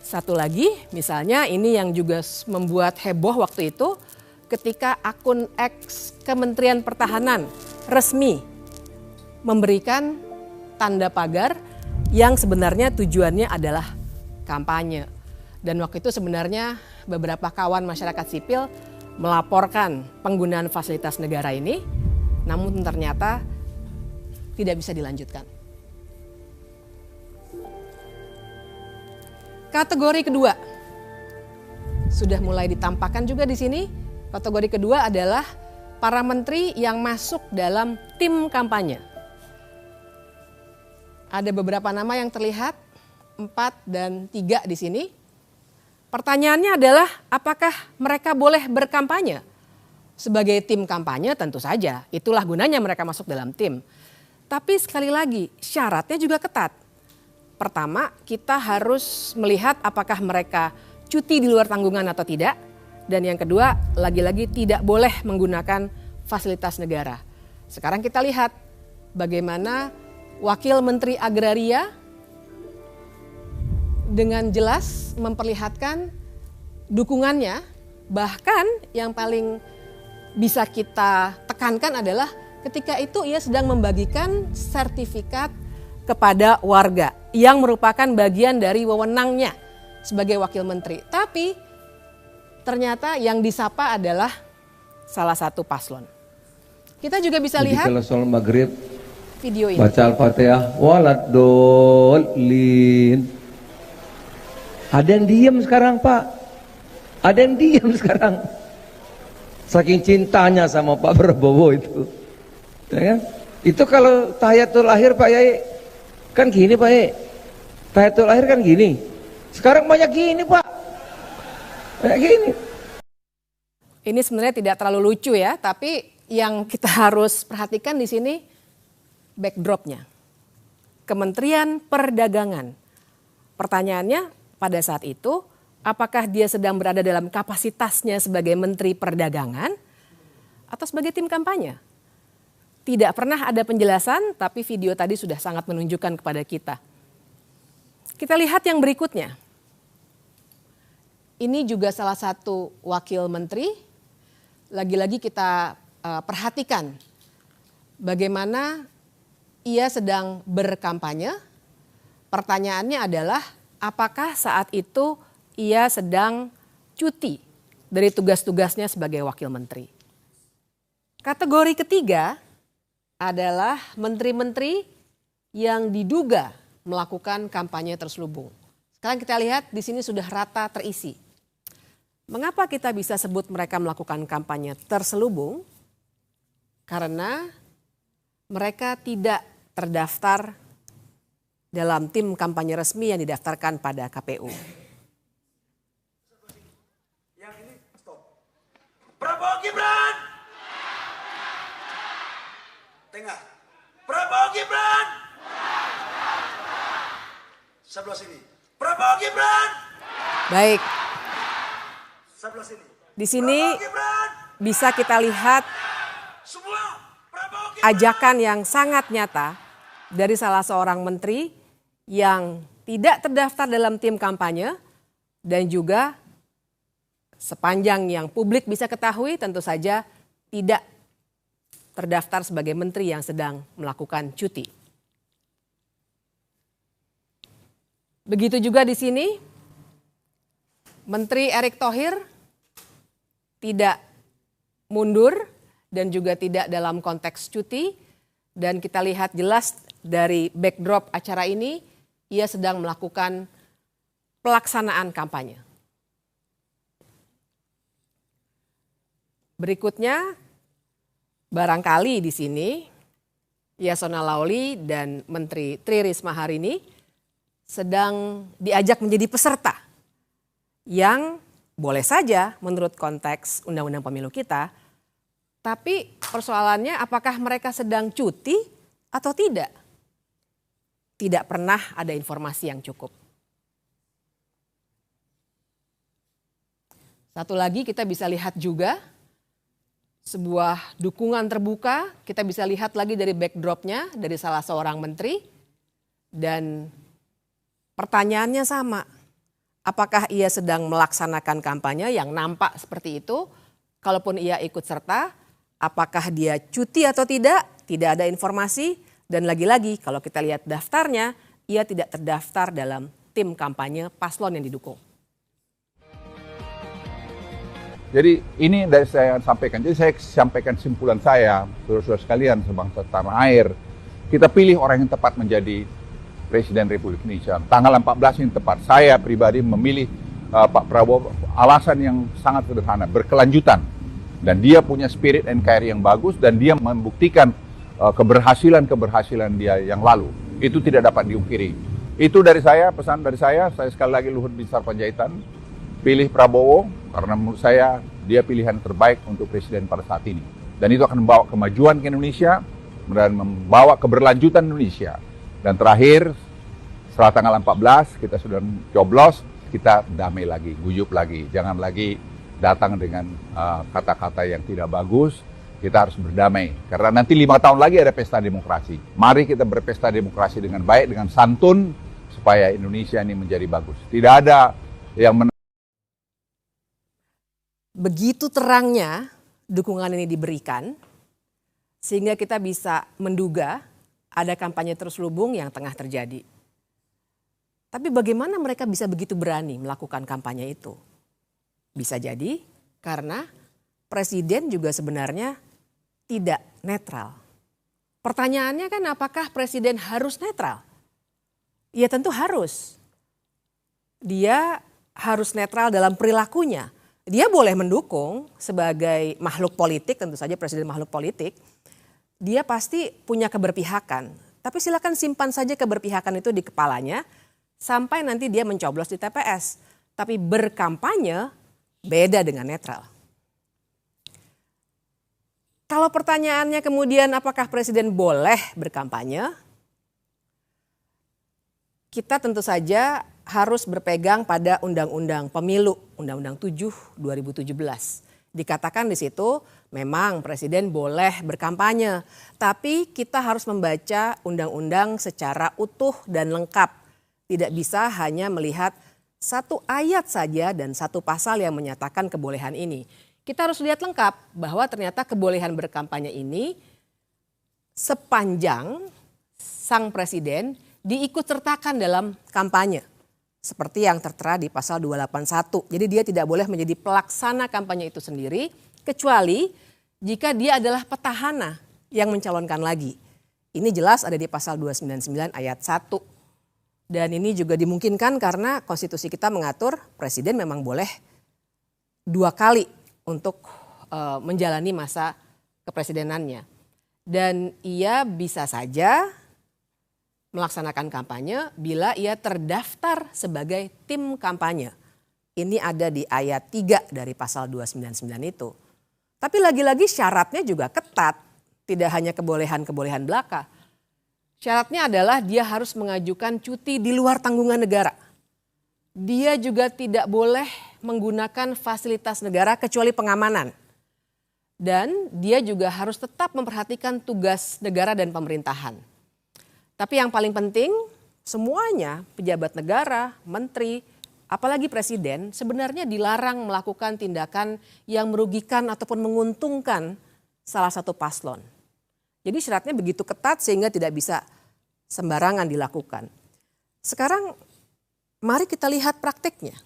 Satu lagi, misalnya ini yang juga membuat heboh waktu itu, ketika akun X Kementerian Pertahanan resmi memberikan tanda pagar yang sebenarnya tujuannya adalah kampanye. Dan waktu itu sebenarnya beberapa kawan masyarakat sipil melaporkan penggunaan fasilitas negara ini, namun ternyata tidak bisa dilanjutkan. Kategori kedua sudah mulai ditampakkan juga di sini. Kategori kedua adalah para menteri yang masuk dalam tim kampanye. Ada beberapa nama yang terlihat, 4 dan 3 di sini. Pertanyaannya adalah apakah mereka boleh berkampanye? Sebagai tim kampanye tentu saja, itulah gunanya mereka masuk dalam tim. Tapi sekali lagi syaratnya juga ketat. Pertama, kita harus melihat apakah mereka cuti di luar tanggungan atau tidak. Dan yang kedua, lagi-lagi tidak boleh menggunakan fasilitas negara. Sekarang kita lihat bagaimana Wakil Menteri Agraria dengan jelas memperlihatkan dukungannya. Bahkan yang paling bisa kita tekankan adalah ketika itu ia sedang membagikan sertifikat kepada warga yang merupakan bagian dari wewenangnya sebagai wakil menteri. Tapi ternyata yang disapa adalah salah satu paslon. Kita juga bisa lihat kalau soal maghrib video ini. Baca Al-Fatihah waladolin. Ada yang diam sekarang, Pak. Ada yang diam sekarang. Saking cintanya sama Pak Prabowo itu. Ya kan? Itu kalau tahiyatul akhir Pak Yai kan gini Pak Yai. Tahiyatul akhir kan gini. Sekarang banyak gini Pak. Banyak gini. Ini sebenarnya tidak terlalu lucu ya, tapi yang kita harus perhatikan di sini backdropnya. Kementerian Perdagangan. Pertanyaannya pada saat itu, apakah dia sedang berada dalam kapasitasnya sebagai Menteri Perdagangan atau sebagai tim kampanye? Tidak pernah ada penjelasan, tapi video tadi sudah sangat menunjukkan kepada kita. Kita lihat yang berikutnya. Ini juga salah satu wakil menteri. Lagi-lagi kita perhatikan bagaimana ia sedang berkampanye. Pertanyaannya adalah apakah saat itu ia sedang cuti dari tugas-tugasnya sebagai wakil menteri. Kategori ketiga adalah menteri-menteri yang diduga melakukan kampanye terselubung. Sekarang kita lihat di sini sudah rata terisi. Mengapa kita bisa sebut mereka melakukan kampanye terselubung? Karena mereka tidak terdaftar dalam tim kampanye resmi yang didaftarkan pada KPU. Yang ini stop. Prabowo Gibran. Tengah. Prabowo Gibran. Sebelah sini. Prabowo Gibran. Baik. Sebelah sini. Di sini bisa kita lihat ajakan yang sangat nyata dari salah seorang menteri yang tidak terdaftar dalam tim kampanye dan juga sepanjang yang publik bisa ketahui tentu saja tidak terdaftar sebagai menteri yang sedang melakukan cuti. Begitu juga di sini Menteri Erick Thohir tidak mundur dan juga tidak dalam konteks cuti dan kita lihat jelas dari backdrop acara ini, ia sedang melakukan pelaksanaan kampanye. Berikutnya, barangkali di sini Yasona Lawli dan Menteri Tri Risma hari ini sedang diajak menjadi peserta yang boleh saja menurut konteks Undang-Undang Pemilu kita, tapi persoalannya apakah mereka sedang cuti atau tidak? Tidak pernah ada informasi yang cukup. Satu lagi kita bisa lihat juga sebuah dukungan terbuka, kita bisa lihat lagi dari backdropnya dari salah seorang menteri, dan pertanyaannya sama, apakah ia sedang melaksanakan kampanye yang nampak seperti itu? Kalaupun ia ikut serta, apakah dia cuti atau tidak ada informasi, dan lagi-lagi kalau kita lihat daftarnya, ia tidak terdaftar dalam tim kampanye paslon yang didukung. Jadi ini dari saya sampaikan. Jadi saya sampaikan simpulan saya, saudara-saudara sekalian sebangsa tanah air. Kita pilih orang yang tepat menjadi Presiden Republik Indonesia. Tanggal 14 yang tepat. Saya pribadi memilih Pak Prabowo alasan yang sangat sederhana, berkelanjutan. Dan dia punya spirit NKRI yang bagus dan dia membuktikan keberhasilan dia yang lalu. Itu tidak dapat diungkiri. Itu dari saya, pesan dari saya sekali lagi Luhut Binsar Panjaitan, pilih Prabowo karena menurut saya dia pilihan terbaik untuk presiden pada saat ini. Dan itu akan membawa kemajuan ke Indonesia dan membawa keberlanjutan Indonesia. Dan terakhir, setelah tanggal 14 kita sudah coblos, kita damai lagi, guyup lagi. Jangan lagi datang dengan kata-kata yang tidak bagus. Kita harus berdamai. Karena nanti 5 tahun lagi ada pesta demokrasi. Mari kita berpesta demokrasi dengan baik, dengan santun, supaya Indonesia ini menjadi bagus. Tidak ada yang Begitu terangnya dukungan ini diberikan, sehingga kita bisa menduga ada kampanye terselubung yang tengah terjadi. Tapi bagaimana mereka bisa begitu berani melakukan kampanye itu? Bisa jadi karena presiden juga sebenarnya tidak netral. Pertanyaannya kan apakah presiden harus netral? Ya tentu harus. Dia harus netral dalam perilakunya. Dia boleh mendukung sebagai makhluk politik, tentu saja presiden makhluk politik. Dia pasti punya keberpihakan. Tapi silakan simpan saja keberpihakan itu di kepalanya sampai nanti dia mencoblos di TPS. Tapi berkampanye beda dengan netral. Kalau pertanyaannya kemudian apakah presiden boleh berkampanye? Kita tentu saja harus berpegang pada Undang-Undang Pemilu, Undang-Undang 7 2017. Dikatakan di situ memang presiden boleh berkampanye, tapi kita harus membaca undang-undang secara utuh dan lengkap. Tidak bisa hanya melihat satu ayat saja dan satu pasal yang menyatakan kebolehan ini. Kita harus lihat lengkap bahwa ternyata kebolehan berkampanye ini sepanjang sang presiden diikutsertakan dalam kampanye. Seperti yang tertera di pasal 281. Jadi dia tidak boleh menjadi pelaksana kampanye itu sendiri kecuali jika dia adalah petahana yang mencalonkan lagi. Ini jelas ada di pasal 299 ayat 1. Dan ini juga dimungkinkan karena konstitusi kita mengatur presiden memang boleh 2 kali untuk menjalani masa kepresidenannya. Dan ia bisa saja melaksanakan kampanye bila ia terdaftar sebagai tim kampanye. Ini ada di ayat 3 dari pasal 299 itu. Tapi lagi-lagi syaratnya juga ketat. Tidak hanya kebolehan-kebolehan belaka. Syaratnya adalah dia harus mengajukan cuti di luar tanggungan negara. Dia juga tidak boleh menggunakan fasilitas negara kecuali pengamanan. Dan dia juga harus tetap memperhatikan tugas negara dan pemerintahan. Tapi yang paling penting semuanya pejabat negara, menteri, apalagi presiden sebenarnya dilarang melakukan tindakan yang merugikan ataupun menguntungkan salah satu paslon. Jadi syaratnya begitu ketat sehingga tidak bisa sembarangan dilakukan. Sekarang mari kita lihat prakteknya.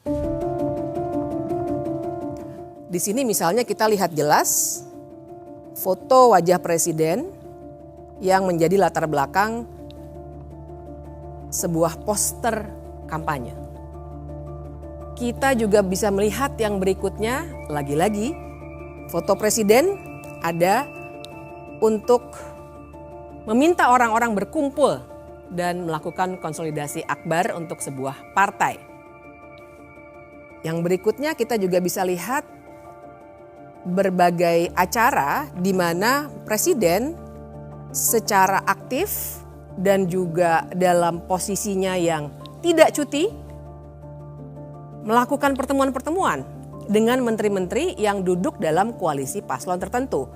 Di sini misalnya kita lihat jelas foto wajah presiden yang menjadi latar belakang sebuah poster kampanye. Kita juga bisa melihat yang berikutnya, lagi-lagi foto presiden ada untuk meminta orang-orang berkumpul dan melakukan konsolidasi akbar untuk sebuah partai. Yang berikutnya kita juga bisa lihat berbagai acara di mana presiden secara aktif dan juga dalam posisinya yang tidak cuti melakukan pertemuan-pertemuan dengan menteri-menteri yang duduk dalam koalisi paslon tertentu.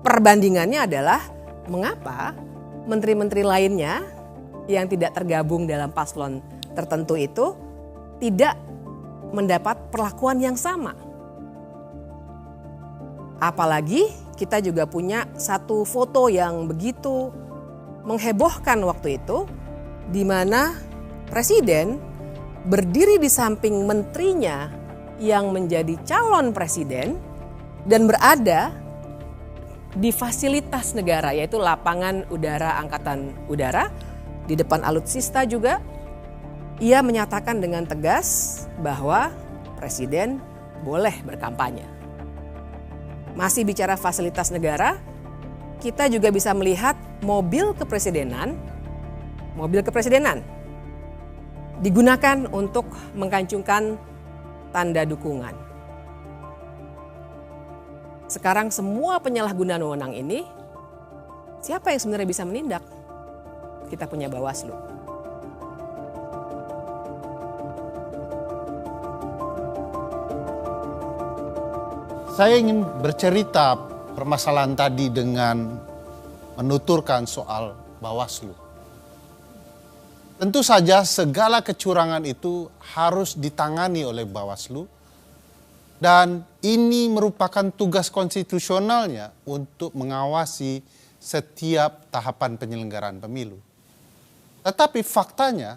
Perbandingannya adalah mengapa menteri-menteri lainnya yang tidak tergabung dalam paslon tertentu itu tidak mendapat perlakuan yang sama. Apalagi kita juga punya satu foto yang begitu menghebohkan waktu itu, di mana presiden berdiri di samping menterinya yang menjadi calon presiden dan berada di fasilitas negara, yaitu lapangan udara Angkatan Udara di depan alutsista juga. Ia menyatakan dengan tegas bahwa presiden boleh berkampanye. Masih bicara fasilitas negara, kita juga bisa melihat mobil kepresidenan digunakan untuk mengkancungkan tanda dukungan. Sekarang semua penyalahgunaan wewenang ini, siapa yang sebenarnya bisa menindak? Kita punya Bawaslu. Saya ingin bercerita permasalahan tadi dengan menuturkan soal Bawaslu. Tentu saja segala kecurangan itu harus ditangani oleh Bawaslu dan ini merupakan tugas konstitusionalnya untuk mengawasi setiap tahapan penyelenggaraan pemilu. Tetapi faktanya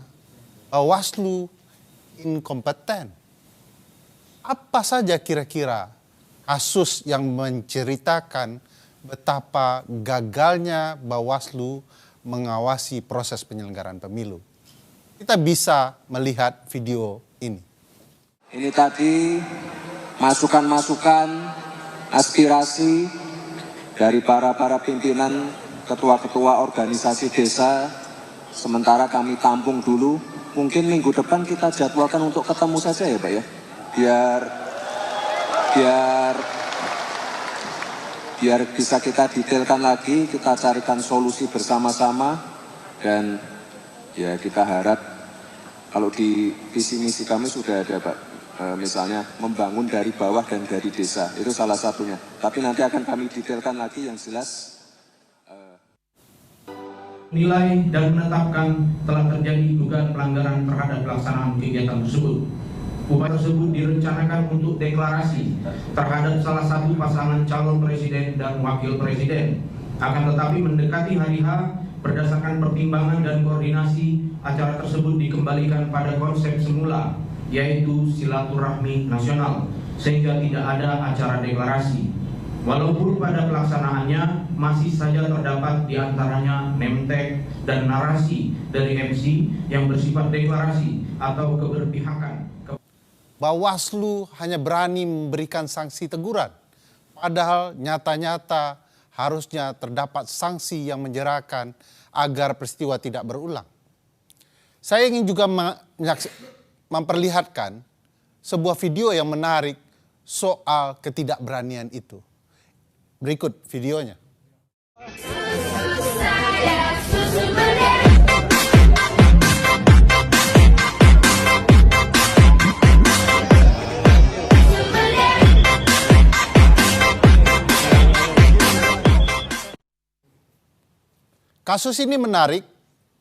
Bawaslu inkompeten. Apa saja kira-kira kasus yang menceritakan betapa gagalnya Bawaslu mengawasi proses penyelenggaraan pemilu? Kita bisa melihat video ini. Ini tadi masukan-masukan, aspirasi dari para pimpinan, ketua-ketua organisasi desa. Sementara kami tampung dulu, mungkin minggu depan kita jadwalkan untuk ketemu saja ya Pak ya. Biar bisa kita detailkan lagi, kita carikan solusi bersama-sama. Dan ya kita harap kalau di visi misi kami sudah ada Pak, misalnya membangun dari bawah dan dari desa, itu salah satunya. Tapi nanti akan kami detailkan lagi yang jelas. Nilai dan menetapkan telah terjadi dugaan pelanggaran terhadap pelaksanaan kegiatan tersebut. Upaya tersebut direncanakan untuk deklarasi terhadap salah satu pasangan calon presiden dan wakil presiden. Akan tetapi mendekati hari H, berdasarkan pertimbangan dan koordinasi, acara tersebut dikembalikan pada konsep semula, yaitu silaturahmi nasional, sehingga tidak ada acara deklarasi. Walaupun pada pelaksanaannya masih saja terdapat di antaranya name tag dan narasi dari MC yang bersifat deklarasi atau keberpihakan. Bawaslu hanya berani memberikan sanksi teguran, padahal nyata-nyata harusnya terdapat sanksi yang menjerakan agar peristiwa tidak berulang. Saya ingin juga memperlihatkan sebuah video yang menarik soal ketidakberanian itu. Berikut videonya. Kasus ini menarik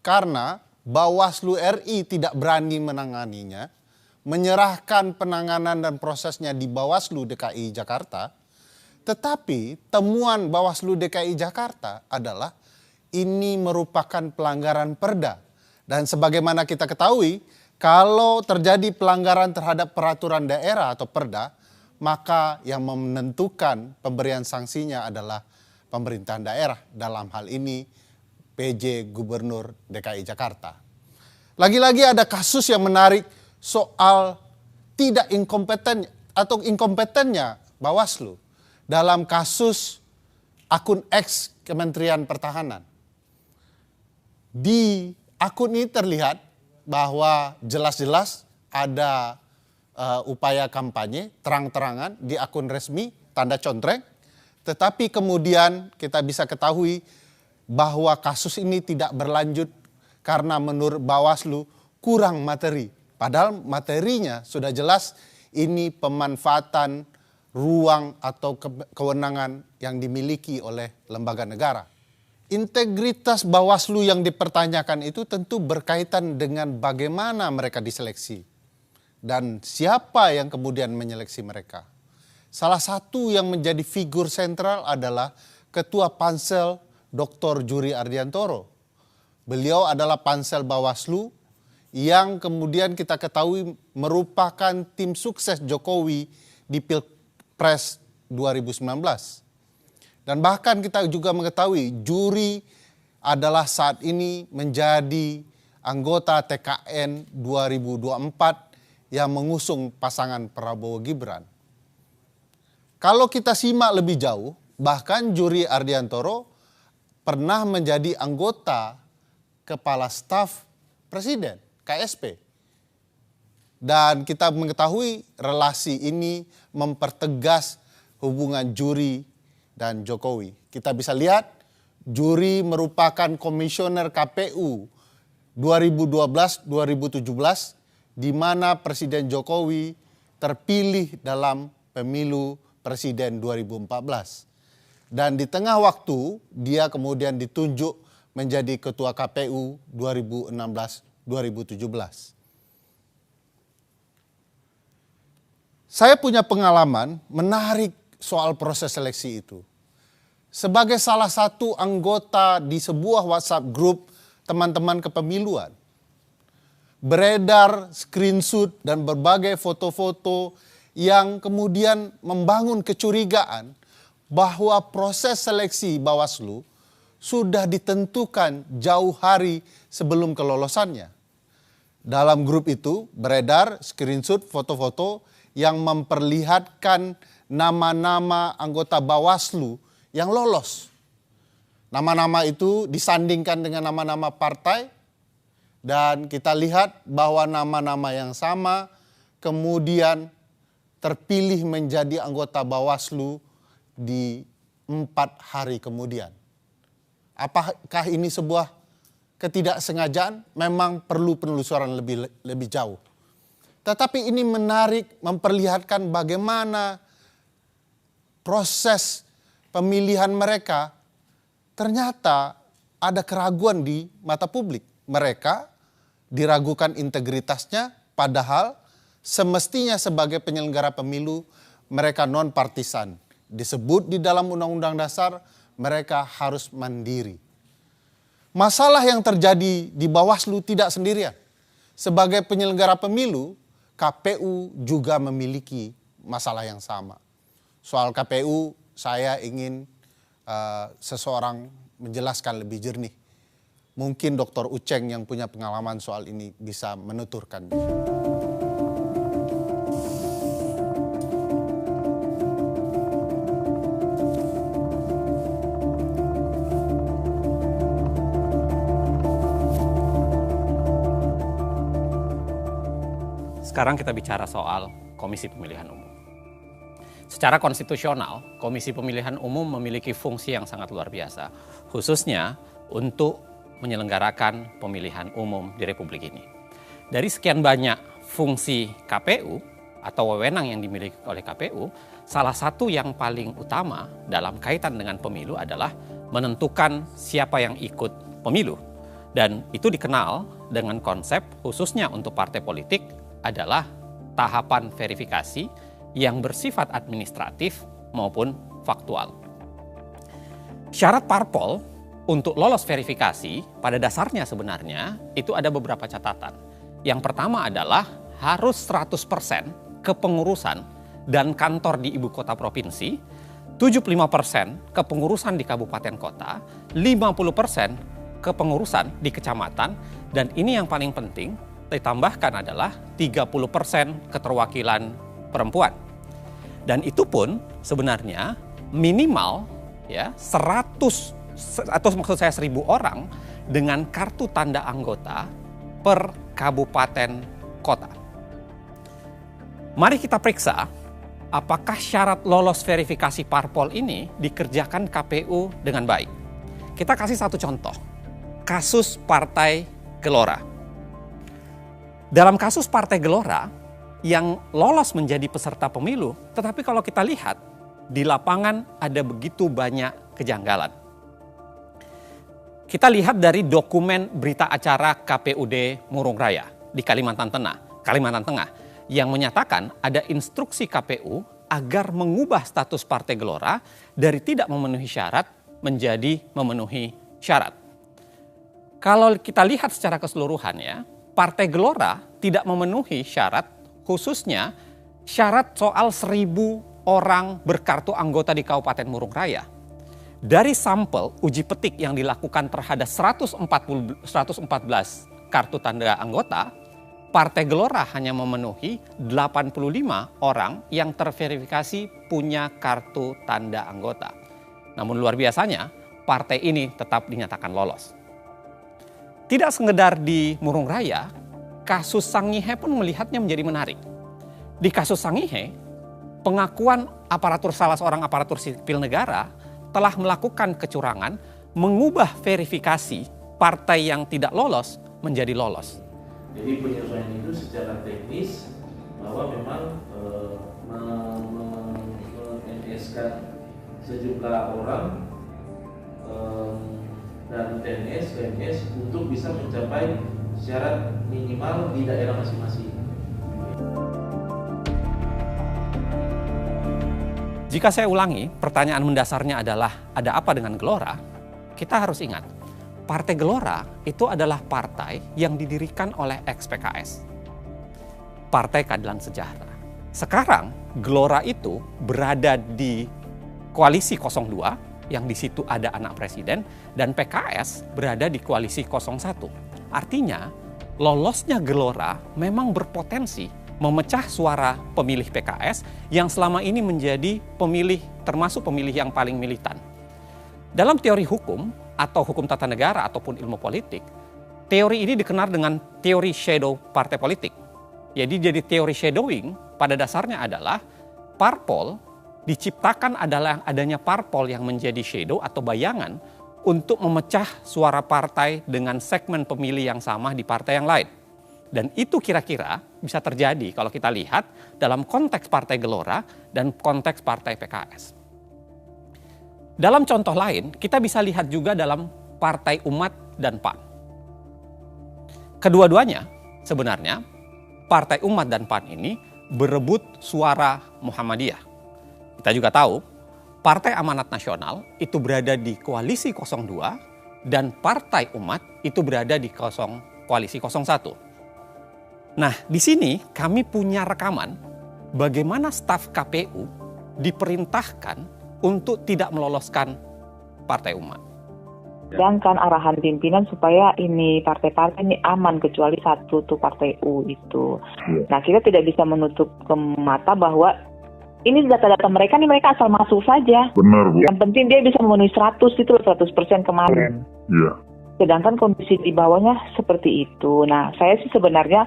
karena Bawaslu RI tidak berani menanganinya, menyerahkan penanganan dan prosesnya di Bawaslu DKI Jakarta. Tetapi temuan Bawaslu DKI Jakarta adalah ini merupakan pelanggaran perda. Dan sebagaimana kita ketahui, kalau terjadi pelanggaran terhadap peraturan daerah atau perda, maka yang menentukan pemberian sanksinya adalah pemerintahan daerah, dalam hal ini PJ Gubernur DKI Jakarta. Lagi-lagi ada kasus yang menarik soal tidak inkompeten atau inkompetennya Bawaslu dalam kasus akun X Kementerian Pertahanan. Di akun ini terlihat bahwa jelas-jelas ada upaya kampanye terang-terangan di akun resmi, tanda contreng. Tetapi kemudian kita bisa ketahui bahwa kasus ini tidak berlanjut karena menurut Bawaslu kurang materi. Padahal materinya sudah jelas ini pemanfaatan ruang atau kewenangan yang dimiliki oleh lembaga negara. Integritas Bawaslu yang dipertanyakan itu tentu berkaitan dengan bagaimana mereka diseleksi dan siapa yang kemudian menyeleksi mereka. Salah satu yang menjadi figur sentral adalah Ketua Pansel Dr. Juri Ardiantoro. Beliau adalah Pansel Bawaslu yang kemudian kita ketahui merupakan tim sukses Jokowi di Pilpres 2019. Dan bahkan kita juga mengetahui juri adalah saat ini menjadi anggota TKN 2024 yang mengusung pasangan Prabowo Gibran. Kalau kita simak lebih jauh, bahkan Juri Ardiantoro pernah menjadi anggota Kepala Staf Presiden, KSP. Dan kita mengetahui relasi ini mempertegas hubungan Juri dan Jokowi. Kita bisa lihat Juri merupakan komisioner KPU 2012-2017 di mana Presiden Jokowi terpilih dalam pemilu Presiden 2014. Dan di tengah waktu dia kemudian ditunjuk menjadi Ketua KPU 2016-2017. Saya punya pengalaman menarik soal proses seleksi itu. Sebagai salah satu anggota di sebuah WhatsApp grup teman-teman kepemiluan, beredar screenshot dan berbagai foto-foto yang kemudian membangun kecurigaan bahwa proses seleksi Bawaslu sudah ditentukan jauh hari sebelum kelolosannya. Dalam grup itu beredar screenshot foto-foto yang memperlihatkan nama-nama anggota Bawaslu yang lolos. Nama-nama itu disandingkan dengan nama-nama partai dan kita lihat bahwa nama-nama yang sama kemudian terpilih menjadi anggota Bawaslu di 4 hari kemudian. Apakah ini sebuah ketidaksengajaan? Memang perlu penelusuran lebih jauh. Tetapi ini menarik memperlihatkan bagaimana proses pemilihan mereka ternyata ada keraguan di mata publik. Mereka diragukan integritasnya padahal semestinya sebagai penyelenggara pemilu mereka non-partisan. Disebut di dalam Undang-Undang Dasar mereka harus mandiri. Masalah yang terjadi di Bawaslu tidak sendirian. Sebagai penyelenggara pemilu, KPU juga memiliki masalah yang sama. Soal KPU saya ingin seseorang menjelaskan lebih jernih. Mungkin Dr. Uceng yang punya pengalaman soal ini bisa menuturkan. Sekarang kita bicara soal Komisi Pemilihan Umum. Secara konstitusional, Komisi Pemilihan Umum memiliki fungsi yang sangat luar biasa, khususnya untuk menyelenggarakan pemilihan umum di Republik ini. Dari sekian banyak fungsi KPU atau wewenang yang dimiliki oleh KPU, salah satu yang paling utama dalam kaitan dengan pemilu adalah menentukan siapa yang ikut pemilu. Dan itu dikenal dengan konsep khususnya untuk partai politik adalah tahapan verifikasi yang bersifat administratif maupun faktual. Syarat parpol untuk lolos verifikasi pada dasarnya sebenarnya itu ada beberapa catatan. Yang pertama adalah harus 100% kepengurusan dan kantor di ibu kota provinsi, 75% kepengurusan di kabupaten kota, 50% kepengurusan di kecamatan, dan ini yang paling penting ditambahkan adalah 30% keterwakilan perempuan. Dan itu pun sebenarnya minimal ya 100 atau maksud saya 1.000 orang dengan kartu tanda anggota per kabupaten kota. Mari kita periksa apakah syarat lolos verifikasi parpol ini dikerjakan KPU dengan baik. Kita kasih satu contoh, kasus Partai Gelora. Dalam kasus Partai Gelora yang lolos menjadi peserta pemilu, tetapi kalau kita lihat di lapangan ada begitu banyak kejanggalan. Kita lihat dari dokumen berita acara KPUD Murung Raya di Kalimantan Tengah yang menyatakan ada instruksi KPU agar mengubah status Partai Gelora dari tidak memenuhi syarat menjadi memenuhi syarat. Kalau kita lihat secara keseluruhan ya, Partai Gelora tidak memenuhi syarat, khususnya syarat soal 1.000 orang berkartu anggota di Kabupaten Murung Raya. Dari sampel uji petik yang dilakukan terhadap 114 kartu tanda anggota, Partai Gelora hanya memenuhi 85 orang yang terverifikasi punya kartu tanda anggota. Namun luar biasanya, partai ini tetap dinyatakan lolos. Tidak sekedar di Murung Raya, kasus Sangihe pun melihatnya menjadi menarik. Di kasus Sangihe, pengakuan salah seorang aparatur sipil negara telah melakukan kecurangan, mengubah verifikasi partai yang tidak lolos menjadi lolos. Jadi penyesuaian itu secara teknis bahwa memang men-NS sejumlah orang dan TNS, PNS untuk bisa mencapai syarat minimal di daerah masing-masing. Jika saya ulangi, pertanyaan mendasarnya adalah ada apa dengan Gelora? Kita harus ingat, Partai Gelora itu adalah partai yang didirikan oleh ex-PKS. Partai Keadilan Sejahtera. Sekarang Gelora itu berada di koalisi 02 yang di situ ada anak presiden dan PKS berada di koalisi 01. Artinya lolosnya Gelora memang berpotensi memecah suara pemilih PKS yang selama ini menjadi termasuk pemilih yang paling militan. Dalam teori hukum atau hukum tata negara ataupun ilmu politik, teori ini dikenal dengan teori shadow partai politik. Jadi teori shadowing pada dasarnya adalah parpol diciptakan adalah adanya parpol yang menjadi shadow atau bayangan untuk memecah suara partai dengan segmen pemilih yang sama di partai yang lain. Dan itu kira-kira bisa terjadi kalau kita lihat dalam konteks Partai Gelora dan konteks Partai PKS. Dalam contoh lain, kita bisa lihat juga dalam Partai Umat dan PAN. Kedua-duanya sebenarnya Partai Umat dan PAN ini berebut suara Muhammadiyah. Kita juga tahu Partai Amanat Nasional itu berada di koalisi 02 dan Partai Umat itu berada di koalisi 01. Nah, di sini kami punya rekaman bagaimana staf KPU diperintahkan untuk tidak meloloskan Partai Umat. Sedangkan arahan pimpinan supaya ini partai-partai ini aman kecuali satu tuh Partai U itu. Nah, kita tidak bisa menutup ke mata bahwa ini data-data mereka nih mereka asal masuk saja. Benar, Bu. Yang penting dia bisa memenuhi 100% kemarin. Iya. Sedangkan kondisi di bawahnya seperti itu. Nah, saya sih sebenarnya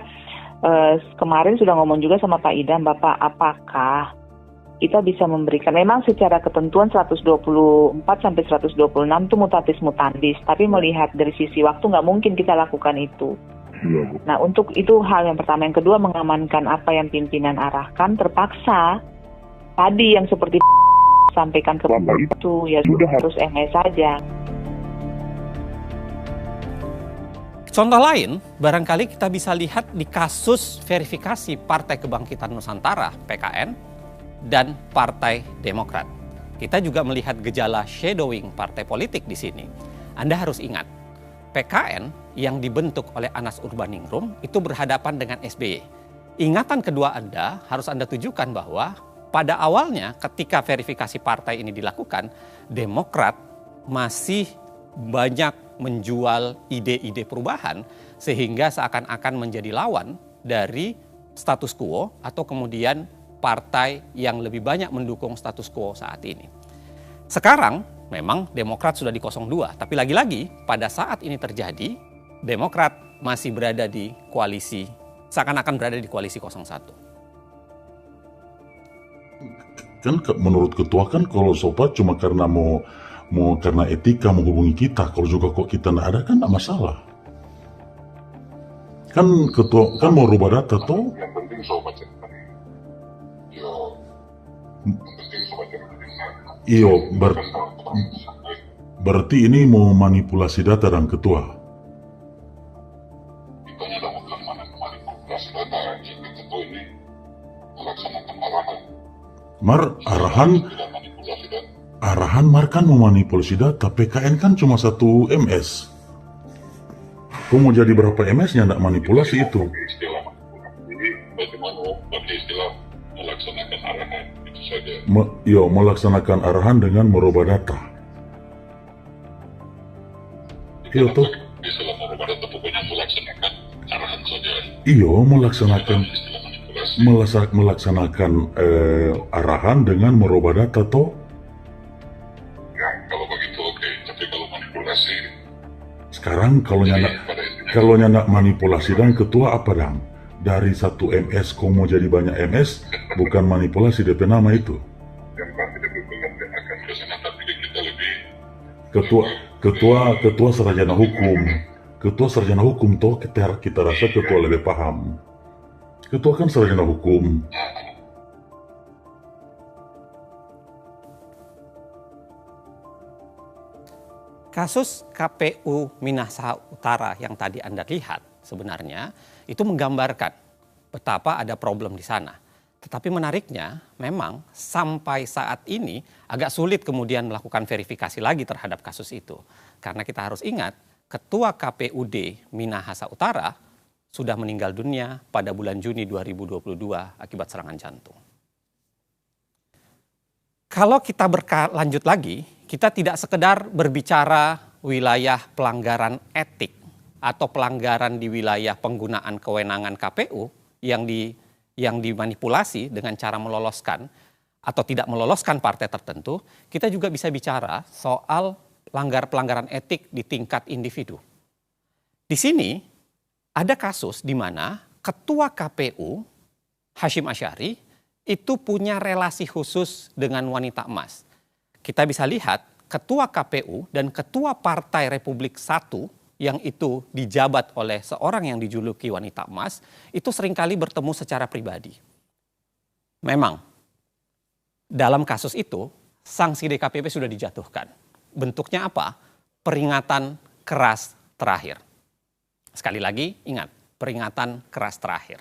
kemarin sudah ngomong juga sama Pak Idam, Bapak, apakah kita bisa memberikan, memang secara ketentuan 124 sampai 126 itu mutatis mutandis, tapi melihat dari sisi waktu nggak mungkin kita lakukan itu. Nah, untuk itu hal yang pertama. Yang kedua, mengamankan apa yang pimpinan arahkan, terpaksa tadi yang seperti sampaikan ke Bapak itu, ya sudah harus MS saja. Contoh lain, barangkali kita bisa lihat di kasus verifikasi Partai Kebangkitan Nusantara, PKN, dan Partai Demokrat. Kita juga melihat gejala shadowing partai politik di sini. Anda harus ingat, PKN yang dibentuk oleh Anas Urbaningrum itu berhadapan dengan SBY. Ingatan kedua Anda harus Anda tujukan bahwa pada awalnya ketika verifikasi partai ini dilakukan, Demokrat masih banyak menjual ide-ide perubahan sehingga seakan-akan menjadi lawan dari status quo atau kemudian partai yang lebih banyak mendukung status quo saat ini. Sekarang memang Demokrat sudah di 02, tapi lagi-lagi pada saat ini terjadi, Demokrat masih berada di koalisi, seakan-akan berada di koalisi 01. Kan menurut ketua kan kalau sobat cuma karena mau karena etika menghubungi kita, kalau juga kok kita nggak ada kan nggak masalah. Kan ketua kan mau rubah data tuh. Yang penting sobat berarti ini mau manipulasi data dan ketua. Kita lakukan manipulasi data jika ketua ini melaksanakan arahan. Arahan kan memanipulasi data. PKN kan cuma 1 MS. Kok mau jadi berapa MS-nya nggak manipulasi itu? Jadi bagaimana pakai istilah melaksanakan arahan itu saja. Melaksanakan arahan dengan merubah data. Iya tuh. Istilah merubah data pokoknya melaksanakan arahan saja. Iya, melaksanakan arahan dengan merubah data toh. Ya, kalau begitu oke. Tapi kalau manipulasi sekarang kalau nyandak manipulasi dan ketua apa dang? Dari 1 MS kau mau jadi banyak MS, bukan manipulasi DP nama itu. Yang pasti akan kesana tapi kita lebih ketua sarjana hukum. Ketua sarjana hukum toh kita rasa ketua lebih paham. Ketua kan sarjana hukum. Kasus KPU Minahasa Utara yang tadi Anda lihat sebenarnya itu menggambarkan betapa ada problem di sana. Tetapi menariknya memang sampai saat ini agak sulit kemudian melakukan verifikasi lagi terhadap kasus itu. Karena kita harus ingat Ketua KPUD Minahasa Utara sudah meninggal dunia pada bulan Juni 2022 akibat serangan jantung. Kalau kita lanjut lagi, kita tidak sekedar berbicara wilayah pelanggaran etik atau pelanggaran di wilayah penggunaan kewenangan KPU yang dimanipulasi dengan cara meloloskan atau tidak meloloskan partai tertentu, kita juga bisa bicara soal pelanggaran etik di tingkat individu. Di sini ada kasus di mana Ketua KPU Hasyim Asy'ari itu punya relasi khusus dengan wanita emas. Kita bisa lihat Ketua KPU dan Ketua Partai Republik 1 yang itu dijabat oleh seorang yang dijuluki wanita emas itu seringkali bertemu secara pribadi. Memang dalam kasus itu sanksi DKPP sudah dijatuhkan. Bentuknya apa? Peringatan keras terakhir. Sekali lagi ingat, peringatan keras terakhir.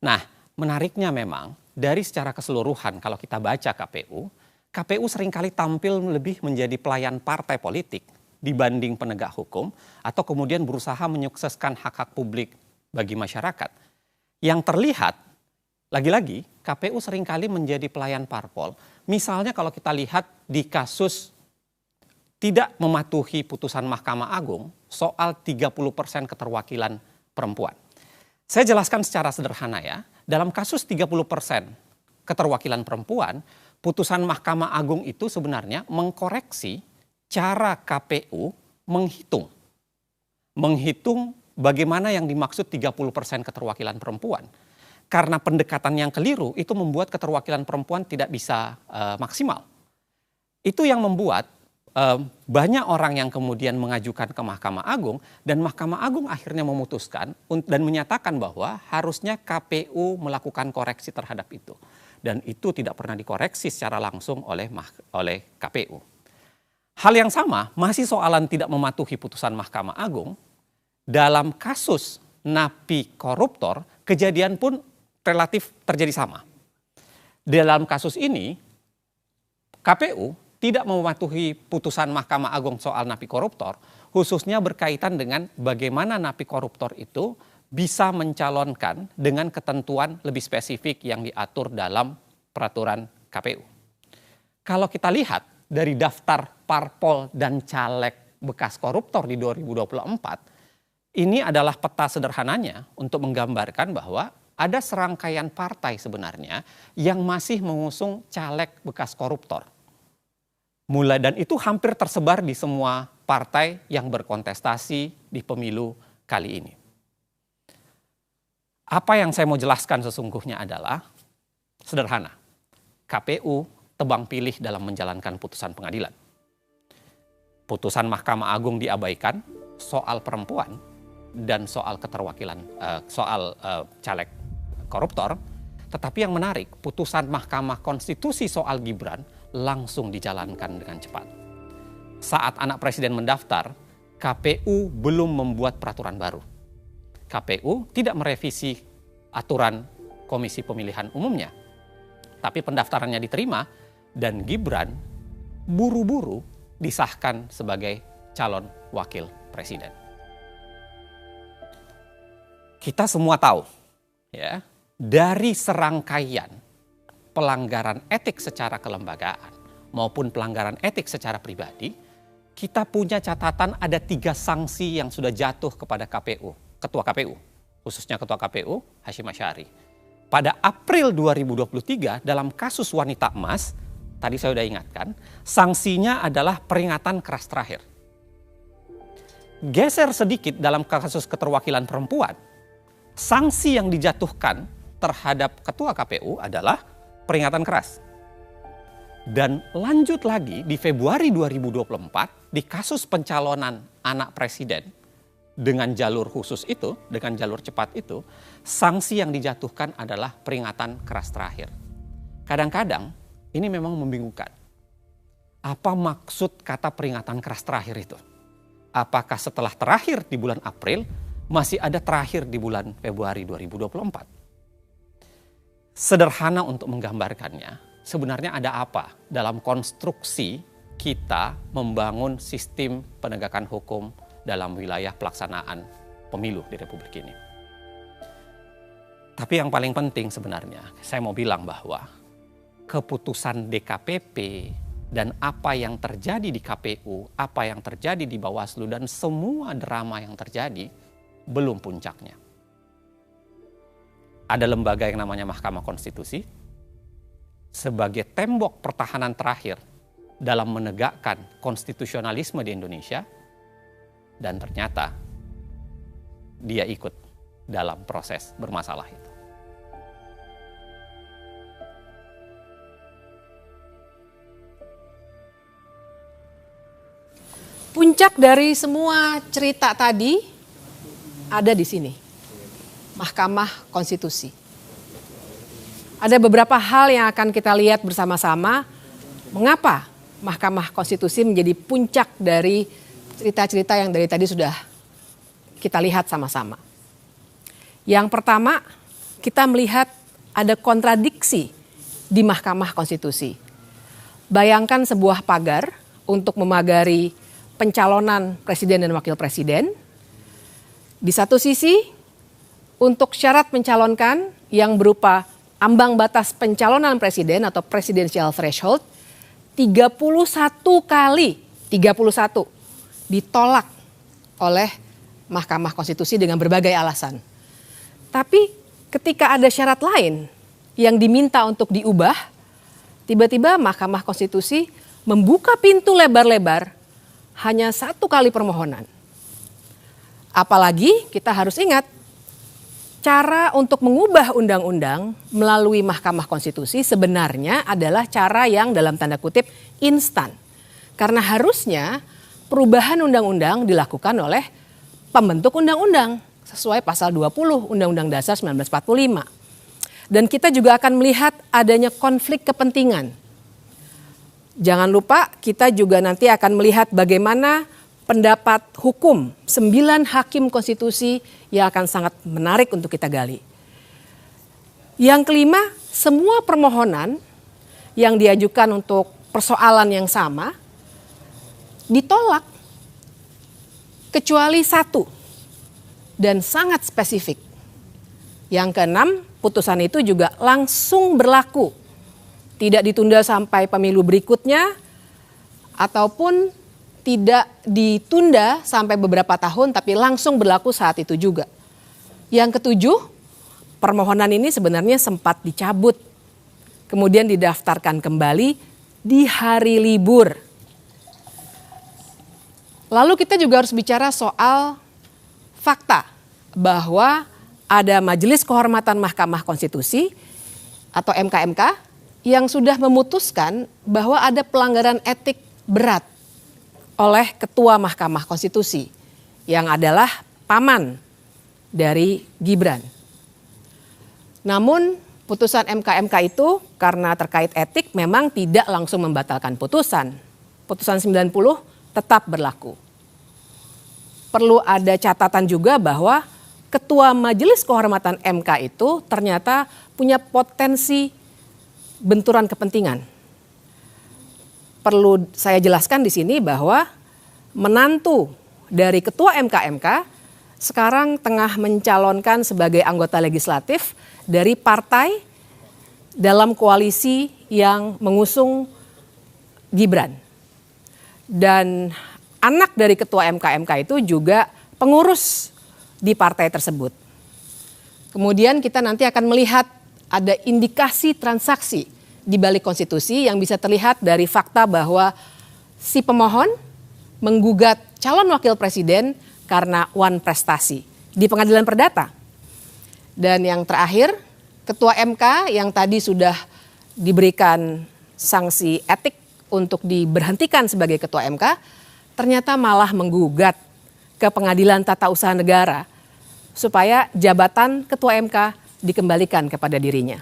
Nah, menariknya memang dari secara keseluruhan kalau kita baca KPU seringkali tampil lebih menjadi pelayan partai politik dibanding penegak hukum atau kemudian berusaha menyukseskan hak-hak publik bagi masyarakat. Yang terlihat, lagi-lagi KPU seringkali menjadi pelayan parpol. Misalnya kalau kita lihat di kasus tidak mematuhi putusan Mahkamah Agung soal 30% keterwakilan perempuan. Saya jelaskan secara sederhana ya, dalam kasus 30% keterwakilan perempuan, putusan Mahkamah Agung itu sebenarnya mengkoreksi cara KPU menghitung bagaimana yang dimaksud 30% keterwakilan perempuan. Karena pendekatan yang keliru itu membuat keterwakilan perempuan tidak bisa maksimal. Itu yang membuat banyak orang yang kemudian mengajukan ke Mahkamah Agung dan Mahkamah Agung akhirnya memutuskan dan menyatakan bahwa harusnya KPU melakukan koreksi terhadap itu. Dan itu tidak pernah dikoreksi secara langsung oleh KPU. Hal yang sama masih soalan tidak mematuhi putusan Mahkamah Agung. Dalam kasus napi koruptor, kejadian pun relatif terjadi sama. Dalam kasus ini, KPU tidak mematuhi putusan Mahkamah Agung soal napi koruptor, khususnya berkaitan dengan bagaimana napi koruptor itu bisa mencalonkan dengan ketentuan lebih spesifik yang diatur dalam peraturan KPU. Kalau kita lihat dari daftar parpol dan caleg bekas koruptor di 2024, ini adalah peta sederhananya untuk menggambarkan bahwa ada serangkaian partai sebenarnya yang masih mengusung caleg bekas koruptor. Dan itu hampir tersebar di semua partai yang berkontestasi di pemilu kali ini. Apa yang saya mau jelaskan sesungguhnya adalah sederhana. KPU tebang pilih dalam menjalankan putusan pengadilan. Putusan Mahkamah Agung diabaikan soal perempuan dan soal keterwakilan, caleg koruptor. Tetapi yang menarik, putusan Mahkamah Konstitusi soal Gibran langsung dijalankan dengan cepat. Saat anak presiden mendaftar, KPU belum membuat peraturan baru. KPU tidak merevisi aturan Komisi Pemilihan Umumnya. Tapi pendaftarannya diterima dan Gibran buru-buru disahkan sebagai calon wakil presiden. Kita semua tahu ya, dari serangkaian pelanggaran etik secara kelembagaan maupun pelanggaran etik secara pribadi, kita punya catatan ada 3 sanksi yang sudah jatuh kepada KPU, Ketua KPU, khususnya Ketua KPU Hashim Asy'ari. Pada April 2023 dalam kasus wanita emas, tadi saya sudah ingatkan, sanksinya adalah peringatan keras terakhir. Geser sedikit dalam kasus keterwakilan perempuan, sanksi yang dijatuhkan terhadap Ketua KPU adalah peringatan keras. Dan lanjut lagi di Februari 2024 di kasus pencalonan anak presiden dengan jalur khusus itu, dengan jalur cepat itu, sanksi yang dijatuhkan adalah peringatan keras terakhir. Kadang-kadang ini memang membingungkan. Apa maksud kata peringatan keras terakhir itu? Apakah setelah terakhir di bulan April masih ada terakhir di bulan Februari 2024? Sederhana untuk menggambarkannya, sebenarnya ada apa dalam konstruksi kita membangun sistem penegakan hukum dalam wilayah pelaksanaan pemilu di Republik ini. Tapi yang paling penting sebenarnya, saya mau bilang bahwa keputusan DKPP dan apa yang terjadi di KPU, apa yang terjadi di Bawaslu, dan semua drama yang terjadi belum puncaknya. Ada lembaga yang namanya Mahkamah Konstitusi sebagai tembok pertahanan terakhir dalam menegakkan konstitusionalisme di Indonesia, dan ternyata dia ikut dalam proses bermasalah itu. Puncak dari semua cerita tadi ada di sini, Mahkamah Konstitusi. Ada beberapa hal yang akan kita lihat bersama-sama, mengapa Mahkamah Konstitusi menjadi puncak dari cerita-cerita yang dari tadi sudah kita lihat sama-sama. Yang pertama, kita melihat ada kontradiksi di Mahkamah Konstitusi. Bayangkan sebuah pagar untuk memagari pencalonan presiden dan wakil presiden. Di satu sisi, untuk syarat mencalonkan yang berupa ambang batas pencalonan presiden atau presidential threshold, 31 kali, 31 ditolak oleh Mahkamah Konstitusi dengan berbagai alasan. Tapi ketika ada syarat lain yang diminta untuk diubah, tiba-tiba Mahkamah Konstitusi membuka pintu lebar-lebar hanya 1 kali permohonan. Apalagi kita harus ingat, cara untuk mengubah undang-undang melalui Mahkamah Konstitusi sebenarnya adalah cara yang dalam tanda kutip instan. Karena harusnya perubahan undang-undang dilakukan oleh pembentuk undang-undang sesuai pasal 20 Undang-Undang Dasar 1945. Dan kita juga akan melihat adanya konflik kepentingan. Jangan lupa kita juga nanti akan melihat bagaimana pendapat hukum 9 hakim konstitusi yang akan sangat menarik untuk kita gali. Yang kelima, semua permohonan yang diajukan untuk persoalan yang sama ditolak kecuali 1 dan sangat spesifik. Yang keenam, putusan itu juga langsung berlaku. Tidak ditunda sampai pemilu berikutnya ataupun tidak ditunda sampai beberapa tahun tapi langsung berlaku saat itu juga. Yang ketujuh, permohonan ini sebenarnya sempat dicabut, kemudian didaftarkan kembali di hari libur. Lalu kita juga harus bicara soal fakta bahwa ada Majelis Kehormatan Mahkamah Konstitusi atau MKMK yang sudah memutuskan bahwa ada pelanggaran etik berat oleh Ketua Mahkamah Konstitusi yang adalah paman dari Gibran. Namun putusan MKMK itu karena terkait etik memang tidak langsung membatalkan putusan. Putusan 90 tetap berlaku. Perlu ada catatan juga bahwa Ketua Majelis Kehormatan MK itu ternyata punya potensi benturan kepentingan. Perlu saya jelaskan di sini bahwa menantu dari Ketua MKMK sekarang tengah mencalonkan sebagai anggota legislatif dari partai dalam koalisi yang mengusung Gibran. Dan anak dari Ketua MKMK itu juga pengurus di partai tersebut. Kemudian kita nanti akan melihat ada indikasi transaksi di balik konstitusi yang bisa terlihat dari fakta bahwa si pemohon menggugat calon wakil presiden karena wan prestasi di pengadilan perdata. Dan yang terakhir, Ketua MK yang tadi sudah diberikan sanksi etik untuk diberhentikan sebagai Ketua MK, ternyata malah menggugat ke Pengadilan Tata Usaha Negara supaya jabatan Ketua MK dikembalikan kepada dirinya.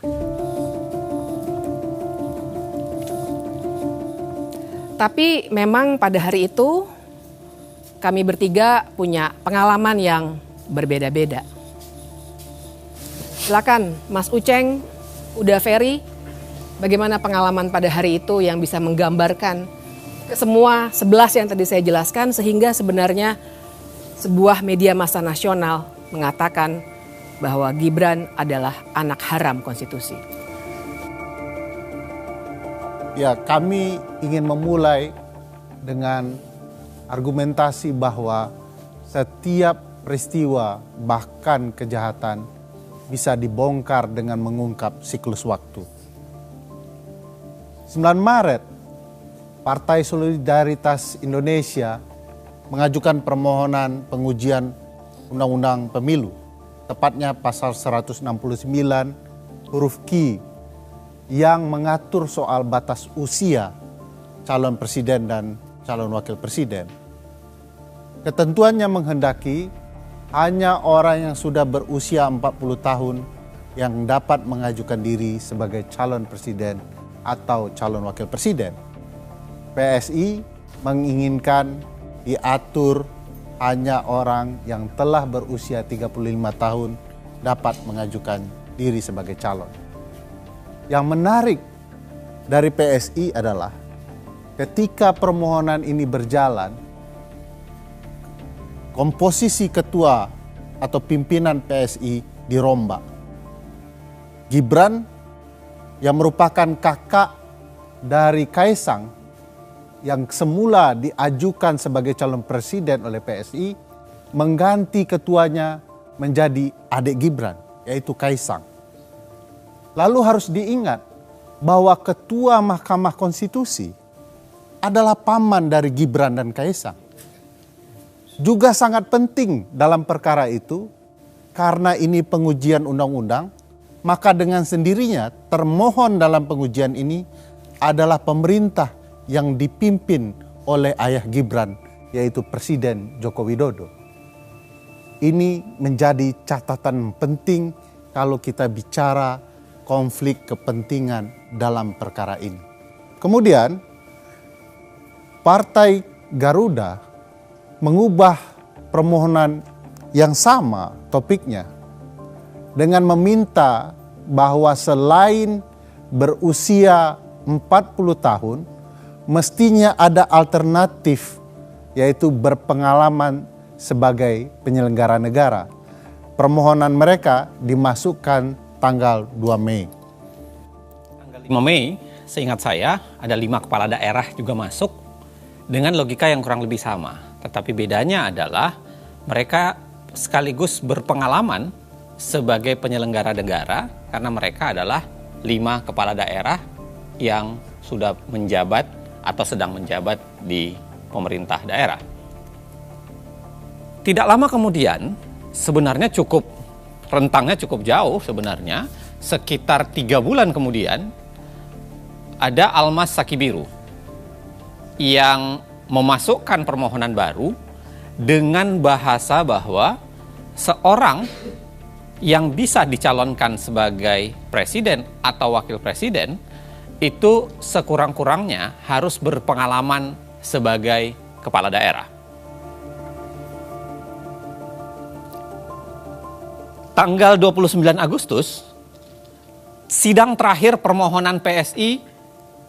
Tapi memang pada hari itu kami bertiga punya pengalaman yang berbeda-beda. Silakan Mas Uceng, Uda Ferry, bagaimana pengalaman pada hari itu yang bisa menggambarkan semua 11 yang tadi saya jelaskan sehingga sebenarnya sebuah media massa nasional mengatakan bahwa Gibran adalah anak haram konstitusi. Ya, kami ingin memulai dengan argumentasi bahwa setiap peristiwa bahkan kejahatan bisa dibongkar dengan mengungkap siklus waktu. 9 Maret, Partai Solidaritas Indonesia mengajukan permohonan pengujian Undang-Undang Pemilu, tepatnya pasal 169 huruf Q yang mengatur soal batas usia calon presiden dan calon wakil presiden. Ketentuannya menghendaki hanya orang yang sudah berusia 40 tahun yang dapat mengajukan diri sebagai calon presiden atau calon wakil presiden. PSI menginginkan diatur hanya orang yang telah berusia 35 tahun dapat mengajukan diri sebagai calon. Yang menarik dari PSI adalah ketika permohonan ini berjalan, komposisi ketua atau pimpinan PSI dirombak. Gibran yang merupakan kakak dari Kaisang yang semula diajukan sebagai calon presiden oleh PSI mengganti ketuanya menjadi adik Gibran, yaitu Kaisang. Lalu harus diingat bahwa ketua Mahkamah Konstitusi adalah paman dari Gibran dan Kaisang. Juga sangat penting dalam perkara itu karena ini pengujian undang-undang, maka dengan sendirinya termohon dalam pengujian ini adalah pemerintah yang dipimpin oleh ayah Gibran, yaitu Presiden Joko Widodo. Ini menjadi catatan penting kalau kita bicara konflik kepentingan dalam perkara ini. Kemudian, Partai Garuda mengubah permohonan yang sama topiknya dengan meminta bahwa selain berusia 40 tahun, mestinya ada alternatif, yaitu berpengalaman sebagai penyelenggara negara. Permohonan mereka dimasukkan tanggal 2 Mei. Tanggal 5 Mei, seingat saya ada 5 kepala daerah juga masuk dengan logika yang kurang lebih sama. Tetapi bedanya adalah mereka sekaligus berpengalaman sebagai penyelenggara negara karena mereka adalah 5 kepala daerah yang sudah menjabat atau sedang menjabat di pemerintah daerah. Tidak lama kemudian, sebenarnya rentangnya cukup jauh sebenarnya, sekitar 3 bulan kemudian, ada Almas Sakibiru yang memasukkan permohonan baru dengan bahasa bahwa seorang yang bisa dicalonkan sebagai presiden atau wakil presiden itu sekurang-kurangnya harus berpengalaman sebagai kepala daerah. Tanggal 29 Agustus, sidang terakhir permohonan PSI,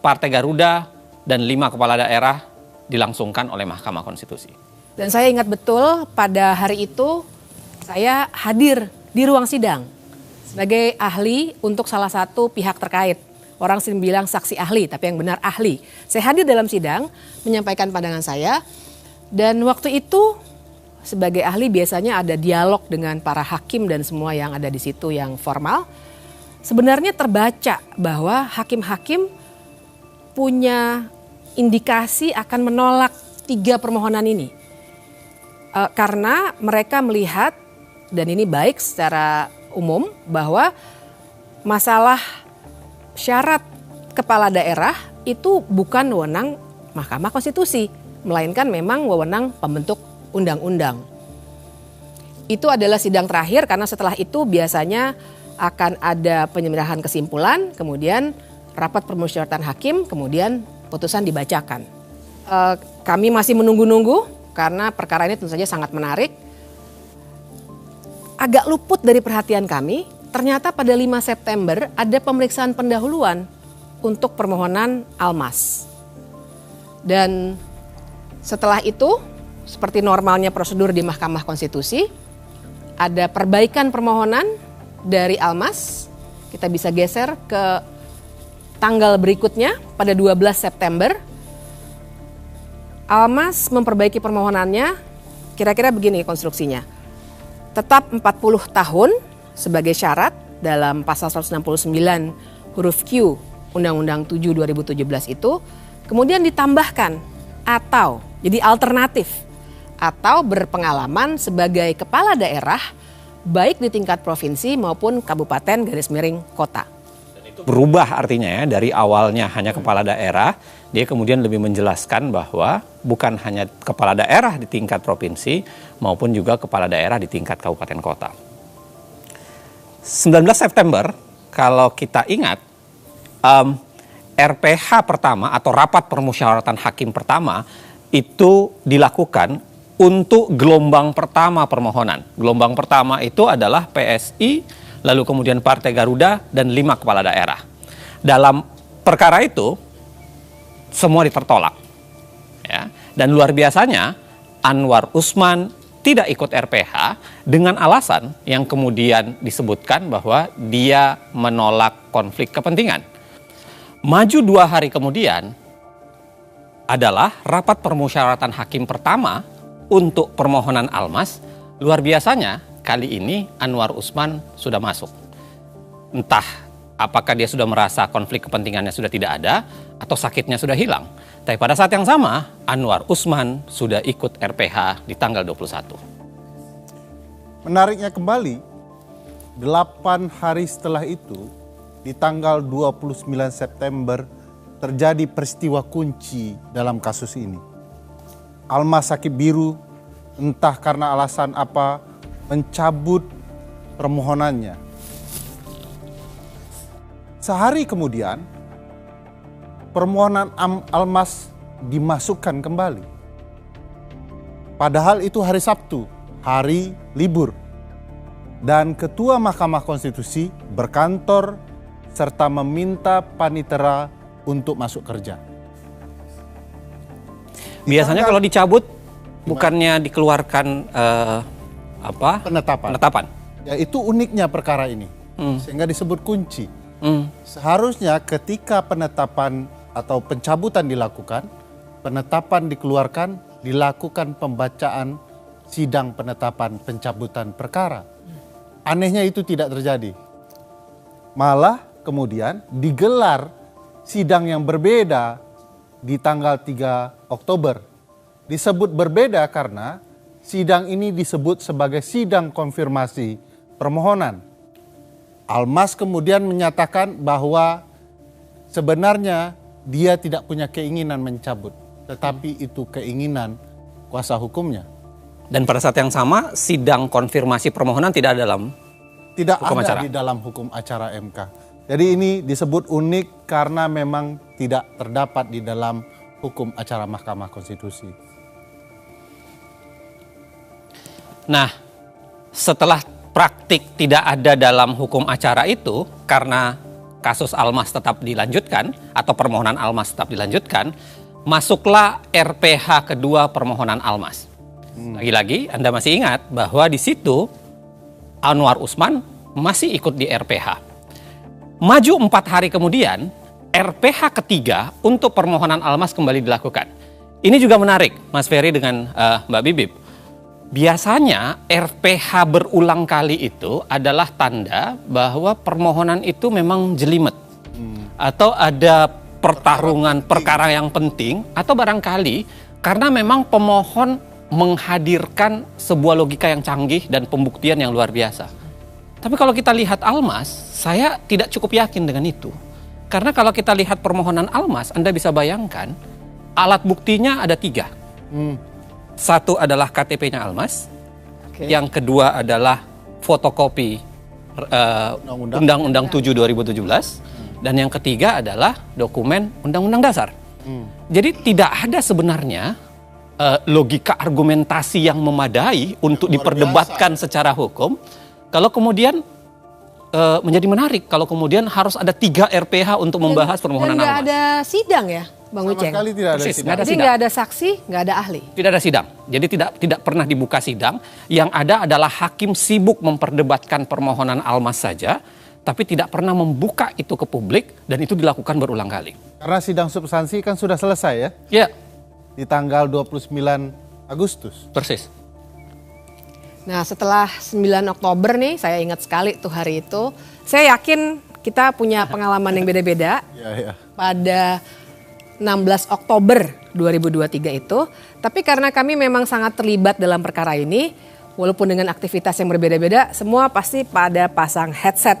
Partai Garuda, dan 5 kepala daerah dilangsungkan oleh Mahkamah Konstitusi. Dan saya ingat betul pada hari itu saya hadir di ruang sidang sebagai ahli untuk salah satu pihak terkait. Orang sering bilang saksi ahli, tapi yang benar ahli. Saya hadir dalam sidang, menyampaikan pandangan saya. Dan waktu itu sebagai ahli biasanya ada dialog dengan para hakim dan semua yang ada di situ yang formal. Sebenarnya terbaca bahwa hakim-hakim punya indikasi akan menolak 3 permohonan ini. Karena mereka melihat, dan ini baik secara umum, bahwa masalah syarat kepala daerah itu bukan wewenang Mahkamah Konstitusi, melainkan memang wewenang pembentuk undang-undang. Itu adalah sidang terakhir karena setelah itu biasanya akan ada penyerahan kesimpulan, kemudian rapat permusyawaratan hakim, kemudian putusan dibacakan. Kami masih menunggu-nunggu karena perkara ini tentu saja sangat menarik. Agak luput dari perhatian kami, ternyata pada 5 September ada pemeriksaan pendahuluan untuk permohonan Almas. Dan setelah itu, seperti normalnya prosedur di Mahkamah Konstitusi, ada perbaikan permohonan dari Almas. Kita bisa geser ke tanggal berikutnya pada 12 September. Almas memperbaiki permohonannya, kira-kira begini konstruksinya. Tetap 40 tahun sebagai syarat dalam pasal 169 huruf Q Undang-Undang 7 2017 itu, kemudian ditambahkan atau jadi alternatif atau berpengalaman sebagai kepala daerah baik di tingkat provinsi maupun kabupaten _kota. Berubah artinya ya, dari awalnya hanya kepala daerah, dia kemudian lebih menjelaskan bahwa bukan hanya kepala daerah di tingkat provinsi maupun juga kepala daerah di tingkat kabupaten kota. 19 September, kalau kita ingat, RPH pertama atau rapat permusyawaratan hakim pertama itu dilakukan untuk gelombang pertama permohonan. Gelombang pertama itu adalah PSI, lalu kemudian Partai Garuda, dan 5 kepala daerah. Dalam perkara itu, semua ditertolak. Ya. Dan luar biasanya, Anwar Usman tidak ikut RPH dengan alasan yang kemudian disebutkan bahwa dia menolak konflik kepentingan. Maju 2 hari kemudian adalah rapat permusyawaratan hakim pertama untuk permohonan Almas. Luar biasanya, kali ini Anwar Usman sudah masuk. Entah apakah dia sudah merasa konflik kepentingannya sudah tidak ada atau sakitnya sudah hilang. Tapi pada saat yang sama, Anwar Usman sudah ikut RPH di tanggal 21. Menariknya kembali, 8 hari setelah itu, di tanggal 29 September, terjadi peristiwa kunci dalam kasus ini. Almas Sakibiru, entah karena alasan apa, mencabut permohonannya. Sehari kemudian, permohonan Almas dimasukkan kembali. Padahal itu hari Sabtu, hari libur. Dan Ketua Mahkamah Konstitusi berkantor serta meminta panitera untuk masuk kerja. Biasanya kalau dicabut, bukannya dikeluarkan penetapan. Ya, itu uniknya perkara ini, sehingga disebut kunci. Seharusnya ketika penetapan atau pencabutan dilakukan, penetapan dikeluarkan, dilakukan pembacaan sidang penetapan pencabutan perkara. Anehnya itu tidak terjadi. Malah kemudian digelar sidang yang berbeda di tanggal 3 Oktober. Disebut berbeda karena sidang ini disebut sebagai sidang konfirmasi permohonan. Almas kemudian menyatakan bahwa sebenarnya dia tidak punya keinginan mencabut, tetapi itu keinginan kuasa hukumnya. Dan pada saat yang sama, sidang konfirmasi permohonan tidak ada dalam hukum acara. Di dalam hukum acara MK. Jadi ini disebut unik karena memang tidak terdapat di dalam hukum acara Mahkamah Konstitusi. Nah, setelah praktik tidak ada dalam hukum acara itu, karena kasus Almas tetap dilanjutkan, atau permohonan Almas tetap dilanjutkan, masuklah RPH kedua permohonan Almas. Lagi-lagi Anda masih ingat bahwa di situ Anwar Usman masih ikut di RPH. Maju 4 hari kemudian, RPH ketiga untuk permohonan Almas kembali dilakukan. Ini juga menarik, Mas Ferry dengan Mbak Bibip. Biasanya RPH berulang kali itu adalah tanda bahwa permohonan itu memang jelimet. Atau ada pertarungan perkara yang penting, atau barangkali karena memang pemohon menghadirkan sebuah logika yang canggih dan pembuktian yang luar biasa. Tapi kalau kita lihat Almas, saya tidak cukup yakin dengan itu. Karena kalau kita lihat permohonan Almas, Anda bisa bayangkan alat buktinya ada 3. Satu adalah KTP-nya Almas, yang kedua adalah fotokopi Undang-Undang 7 2017, dan yang ketiga adalah dokumen Undang-Undang Dasar. Jadi tidak ada sebenarnya logika argumentasi yang memadai untuk diperdebatkan secara hukum. Kalau kemudian menjadi menarik, kalau kemudian harus ada 3 RPH untuk membahas permohonan Almas. Dan nggak ada sidang ya, Bang Uceng? Sama sekali tidak ada sidang. Jadi nggak ada saksi, nggak ada ahli. Tidak ada sidang. Jadi tidak pernah dibuka sidang. Yang ada adalah hakim sibuk memperdebatkan permohonan Almas saja, tapi tidak pernah membuka itu ke publik, dan itu dilakukan berulang kali. Karena sidang substansi kan sudah selesai ya? Ya. Di tanggal 29 Agustus. Persis. Nah, setelah 9 Oktober nih, saya ingat sekali tuh hari itu. Saya yakin kita punya pengalaman yang beda-beda. Pada 16 Oktober 2023 itu. Tapi karena kami memang sangat terlibat dalam perkara ini, walaupun dengan aktivitas yang berbeda-beda, semua pasti pada pasang headset,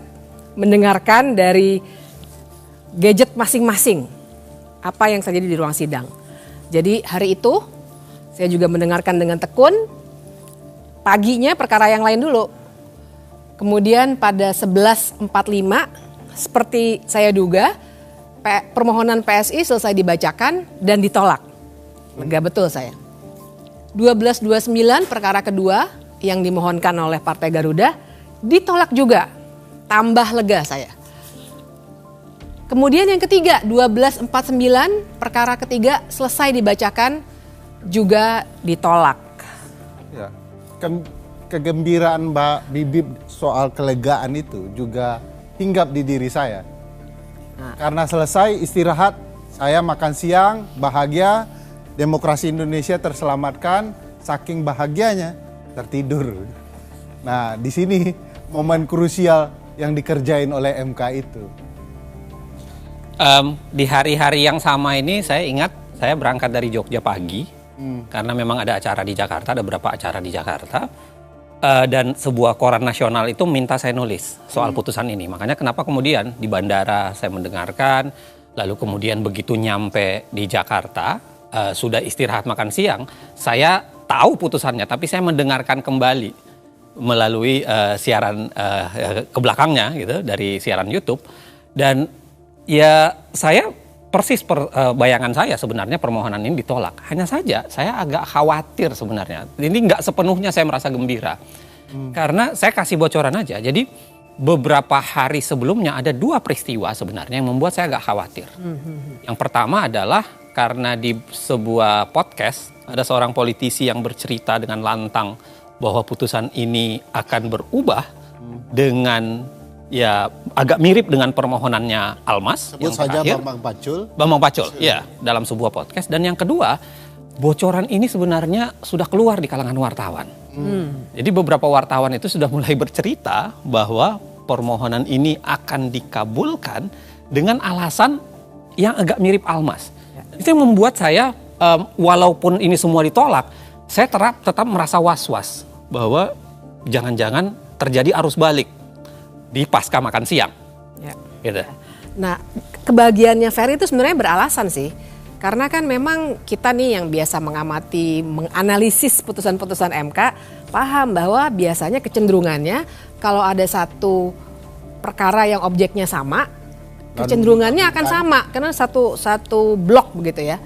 mendengarkan dari gadget masing-masing apa yang terjadi di ruang sidang. Jadi hari itu saya juga mendengarkan dengan tekun. Paginya perkara yang lain dulu. Kemudian pada 11.45 seperti saya duga, permohonan PSI selesai dibacakan dan ditolak. Lega betul saya. 12.29 perkara kedua yang dimohonkan oleh Partai Garuda ditolak juga. Tambah lega saya. Kemudian yang ketiga, 12.49 perkara ketiga selesai dibacakan juga ditolak. Ya. Kegembiraan Mbak Bibip soal kelegaan itu juga hinggap di diri saya. Karena selesai istirahat, saya makan siang, bahagia, demokrasi Indonesia terselamatkan, saking bahagianya tertidur. Nah, di sini momen krusial yang dikerjain oleh MK itu. Di hari-hari yang sama ini saya ingat saya berangkat dari Jogja pagi. Karena memang ada acara di Jakarta, ada beberapa acara di Jakarta, dan sebuah koran nasional itu minta saya nulis soal putusan ini. Makanya kenapa kemudian di bandara saya mendengarkan, lalu kemudian begitu nyampe di Jakarta, sudah istirahat makan siang, saya tahu putusannya, tapi saya mendengarkan kembali melalui siaran ke belakangnya gitu, dari siaran YouTube, dan ya saya persis bayangan saya sebenarnya permohonan ini ditolak. Hanya saja saya agak khawatir sebenarnya. Ini nggak sepenuhnya saya merasa gembira. Karena saya kasih bocoran aja. Jadi beberapa hari sebelumnya ada 2 peristiwa sebenarnya yang membuat saya agak khawatir. Yang pertama adalah karena di sebuah podcast ada seorang politisi yang bercerita dengan lantang bahwa putusan ini akan berubah dengan ya agak mirip dengan permohonannya Almas. Sebut saja terakhir, Bambang Pacul, ya, dalam sebuah podcast. Dan yang kedua, bocoran ini sebenarnya sudah keluar di kalangan wartawan. Jadi beberapa wartawan itu sudah mulai bercerita bahwa permohonan ini akan dikabulkan dengan alasan yang agak mirip Almas. Itu yang membuat saya, walaupun ini semua ditolak, saya tetap merasa was-was bahwa jangan-jangan terjadi arus balik di pasca makan siang. Ya. Gitu. Nah, kebahagiaannya Ferry itu sebenarnya beralasan sih. Karena kan memang kita nih yang biasa mengamati, menganalisis putusan-putusan MK, paham bahwa biasanya kecenderungannya kalau ada satu perkara yang objeknya sama, kecenderungannya akan sama karena satu blok begitu ya.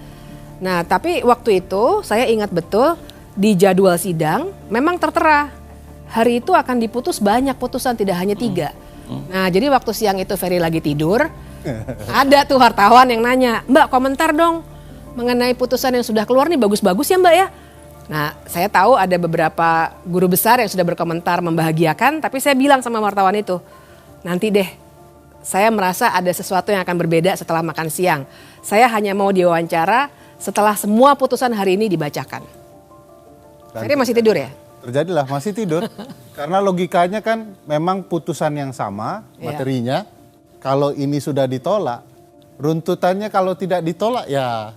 Nah, tapi waktu itu saya ingat betul di jadwal sidang memang tertera hari itu akan diputus banyak putusan, tidak hanya 3. Nah, jadi waktu siang itu Ferry lagi tidur, ada tuh wartawan yang nanya, "Mbak, komentar dong mengenai putusan yang sudah keluar nih, bagus-bagus ya Mbak ya?" Nah, saya tahu ada beberapa guru besar yang sudah berkomentar membahagiakan, tapi saya bilang sama wartawan itu, "Nanti deh, saya merasa ada sesuatu yang akan berbeda setelah makan siang. Saya hanya mau diwawancara setelah semua putusan hari ini dibacakan." Ferry masih tidur ya? Terjadilah, masih tidur. Karena logikanya kan memang putusan yang sama materinya. Kalau ini sudah ditolak, runtutannya kalau tidak ditolak ya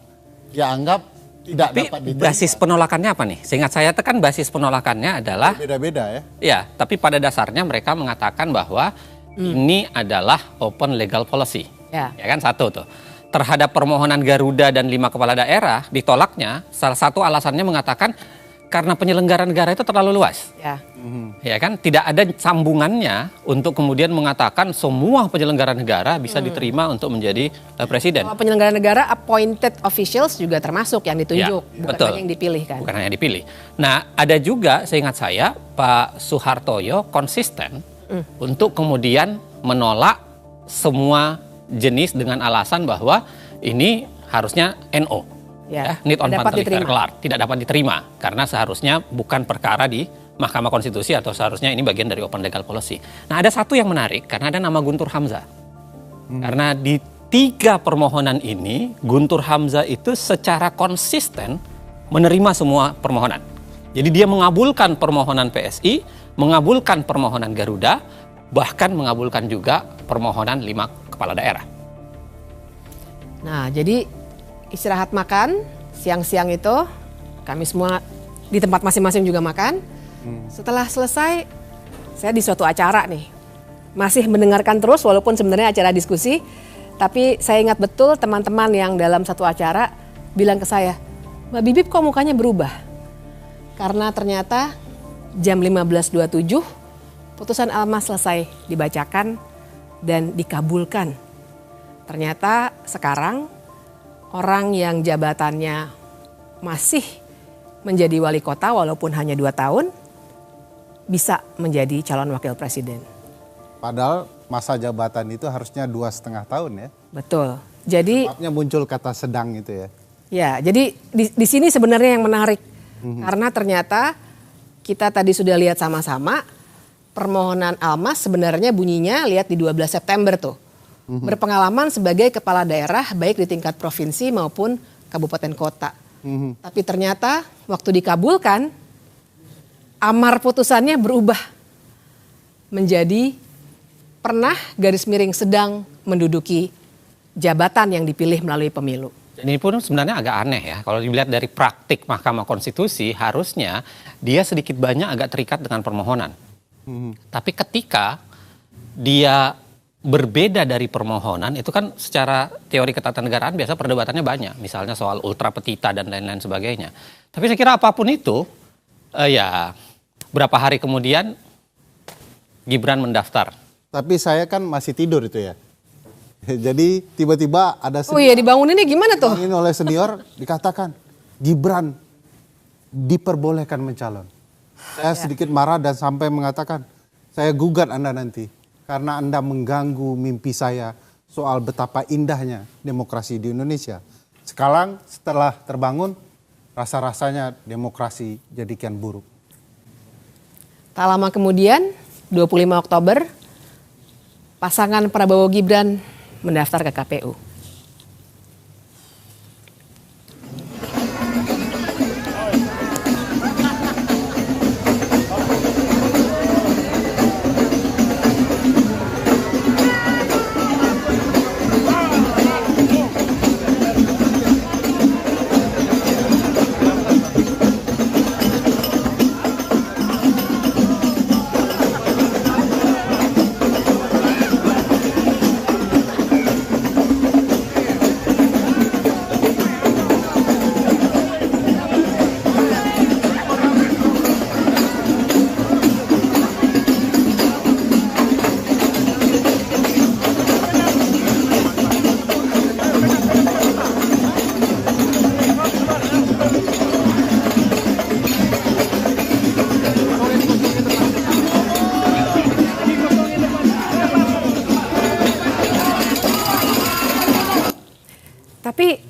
anggap tidak dapat diterima. Basis penolakannya apa nih? Seingat saya kan basis penolakannya adalah beda-beda ya. Ya, tapi pada dasarnya mereka mengatakan bahwa ini adalah open legal policy. Ya kan, satu tuh. Terhadap permohonan Garuda dan 5 kepala daerah ditolaknya, salah satu alasannya mengatakan karena penyelenggara negara itu terlalu luas. Ya kan, tidak ada sambungannya untuk kemudian mengatakan semua penyelenggara negara bisa diterima untuk menjadi presiden. Kalau penyelenggara negara appointed officials juga termasuk yang ditunjuk, bukan betul. hanya yang dipilih kan. Bukan hanya dipilih. Nah, ada juga seingat saya Pak Suhartoyo konsisten untuk kemudian menolak semua jenis dengan alasan bahwa ini harusnya NO. Need on Parliamentary Clerk, tidak dapat diterima karena seharusnya bukan perkara di Mahkamah Konstitusi atau seharusnya ini bagian dari open legal policy. Nah, ada satu yang menarik karena ada nama Guntur Hamzah. Karena di 3 permohonan ini Guntur Hamzah itu secara konsisten menerima semua permohonan. Jadi dia mengabulkan permohonan PSI, mengabulkan permohonan Garuda, bahkan mengabulkan juga permohonan 5 kepala daerah. Nah, jadi istirahat makan, siang-siang itu kami semua di tempat masing-masing juga makan. Setelah selesai, saya di suatu acara nih. Masih mendengarkan terus walaupun sebenarnya acara diskusi. Tapi saya ingat betul teman-teman yang dalam satu acara bilang ke saya, "Mbak Bibip kok mukanya berubah?" Karena ternyata jam 15.27 putusan Almas selesai dibacakan dan dikabulkan. Ternyata sekarang orang yang jabatannya masih menjadi wali kota walaupun hanya 2 tahun bisa menjadi calon wakil presiden. Padahal masa jabatan itu harusnya 2,5 tahun ya. Betul. Jadi sebabnya muncul kata sedang itu ya. Ya, jadi di sini sebenarnya yang menarik. Karena ternyata kita tadi sudah lihat sama-sama permohonan Almas sebenarnya bunyinya lihat di 12 September tuh. Berpengalaman sebagai kepala daerah baik di tingkat provinsi maupun kabupaten kota. Tapi ternyata waktu dikabulkan, amar putusannya berubah menjadi pernah garis miring sedang menduduki jabatan yang dipilih melalui pemilu. Ini pun sebenarnya agak aneh ya, kalau dilihat dari praktik Mahkamah Konstitusi harusnya dia sedikit banyak agak terikat dengan permohonan. Tapi ketika dia berbeda dari permohonan, itu kan secara teori ketatanegaraan biasa perdebatannya banyak. Misalnya soal ultra petita dan lain-lain sebagainya. Tapi saya kira apapun itu, ya berapa hari kemudian Gibran mendaftar. Tapi saya kan masih tidur itu ya. Jadi tiba-tiba ada senior. Oh iya, dibanguninnya gimana tuh? Dibangunin oleh senior dikatakan Gibran diperbolehkan mencalon. Saya sedikit marah dan sampai mengatakan saya gugat Anda nanti. Karena Anda mengganggu mimpi saya soal betapa indahnya demokrasi di Indonesia. Sekarang setelah terbangun, rasa-rasanya demokrasi jadi kian buruk. Tak lama kemudian, 25 Oktober, pasangan Prabowo Gibran mendaftar ke KPU. Tapi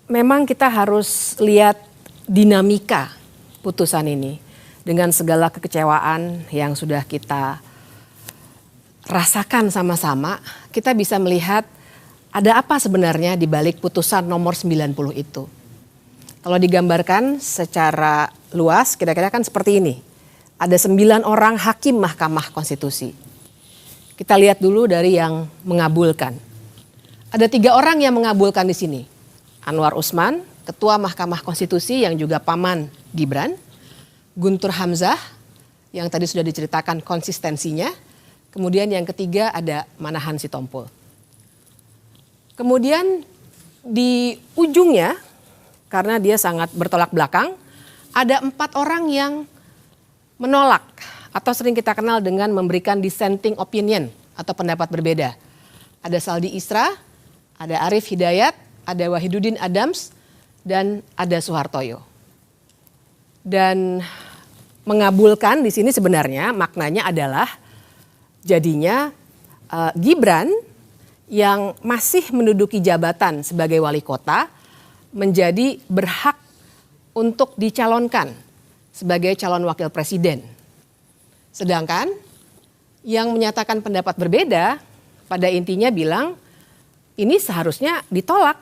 memang kita harus lihat dinamika putusan ini dengan segala kekecewaan yang sudah kita rasakan sama-sama. Kita bisa melihat ada apa sebenarnya di balik putusan nomor 90 itu. Kalau digambarkan secara luas kira-kira kan seperti ini. Ada 9 orang hakim Mahkamah Konstitusi. Kita lihat dulu dari yang mengabulkan. Ada 3 orang yang mengabulkan di sini. Anwar Usman, Ketua Mahkamah Konstitusi yang juga paman Gibran. Guntur Hamzah, yang tadi sudah diceritakan konsistensinya. Kemudian yang ketiga ada Manahan Sitompul. Kemudian di ujungnya, karena dia sangat bertolak belakang, ada 4 orang yang menolak atau sering kita kenal dengan memberikan dissenting opinion atau pendapat berbeda. Ada Saldi Isra, ada Arief Hidayat, ada Wahidudin Adams, dan ada Soehartoyo. Dan mengabulkan di sini sebenarnya maknanya adalah jadinya Gibran yang masih menduduki jabatan sebagai wali kota menjadi berhak untuk dicalonkan sebagai calon wakil presiden. Sedangkan yang menyatakan pendapat berbeda pada intinya bilang ini seharusnya ditolak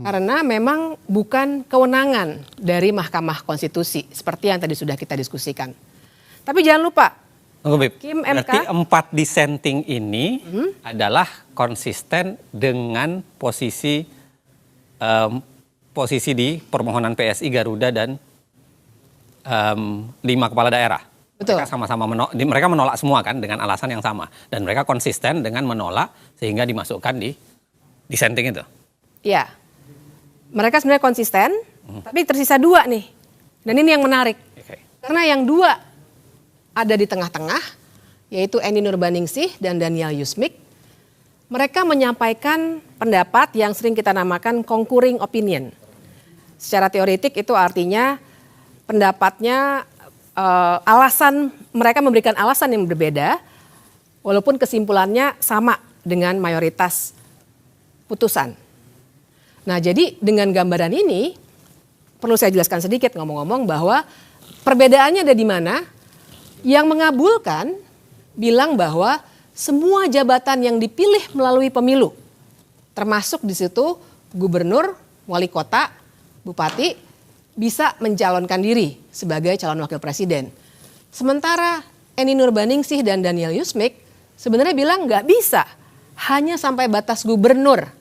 karena memang bukan kewenangan dari Mahkamah Konstitusi seperti yang tadi sudah kita diskusikan. Tapi jangan lupa, Kim MK. Berarti 4 dissenting ini adalah konsisten dengan posisi di permohonan PSI, Garuda dan 5 kepala daerah. Betul. Mereka sama-sama mereka menolak semua kan dengan alasan yang sama dan mereka konsisten dengan menolak sehingga dimasukkan di dissenting itu. Iya, mereka sebenarnya konsisten, tapi tersisa 2 nih, dan ini yang menarik karena yang 2 ada di tengah-tengah, yaitu Eni Nurbaningsih dan Daniel Yusmik. Mereka menyampaikan pendapat yang sering kita namakan concurring opinion. Secara teoretik itu artinya pendapatnya mereka memberikan alasan yang berbeda walaupun kesimpulannya sama dengan mayoritas putusan. Nah, jadi dengan gambaran ini perlu saya jelaskan sedikit ngomong-ngomong bahwa perbedaannya ada di mana. Yang mengabulkan bilang bahwa semua jabatan yang dipilih melalui pemilu termasuk di situ gubernur, wali kota, bupati bisa mencalonkan diri sebagai calon wakil presiden. Sementara Eni Nurbaningsih dan Daniel Yusmik sebenarnya bilang nggak bisa, hanya sampai batas gubernur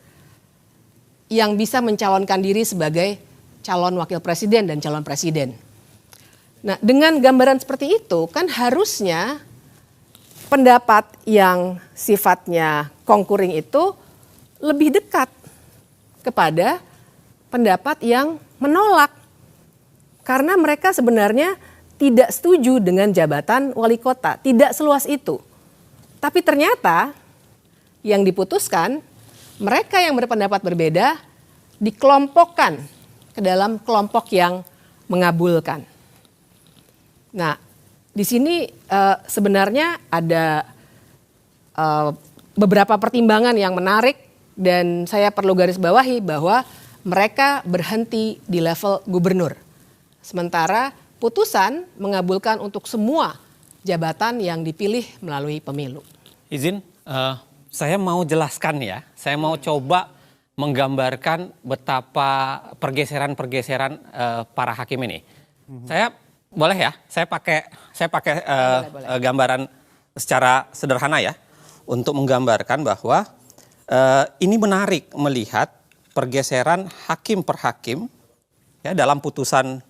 yang bisa mencalonkan diri sebagai calon wakil presiden dan calon presiden. Nah, dengan gambaran seperti itu kan harusnya pendapat yang sifatnya concurring itu lebih dekat kepada pendapat yang menolak. Karena mereka sebenarnya tidak setuju dengan jabatan wali kota, tidak seluas itu. Tapi ternyata yang diputuskan, mereka yang berpendapat berbeda dikelompokkan ke dalam kelompok yang mengabulkan. Nah, di sini sebenarnya ada beberapa pertimbangan yang menarik dan saya perlu garis bawahi bahwa mereka berhenti di level gubernur. Sementara putusan mengabulkan untuk semua jabatan yang dipilih melalui pemilu. Izin Saya mau jelaskan ya, saya mau coba menggambarkan betapa pergeseran-pergeseran para hakim ini. Saya boleh ya, saya pakai boleh. Gambaran secara sederhana ya, untuk menggambarkan bahwa ini menarik melihat pergeseran hakim per hakim ya dalam putusan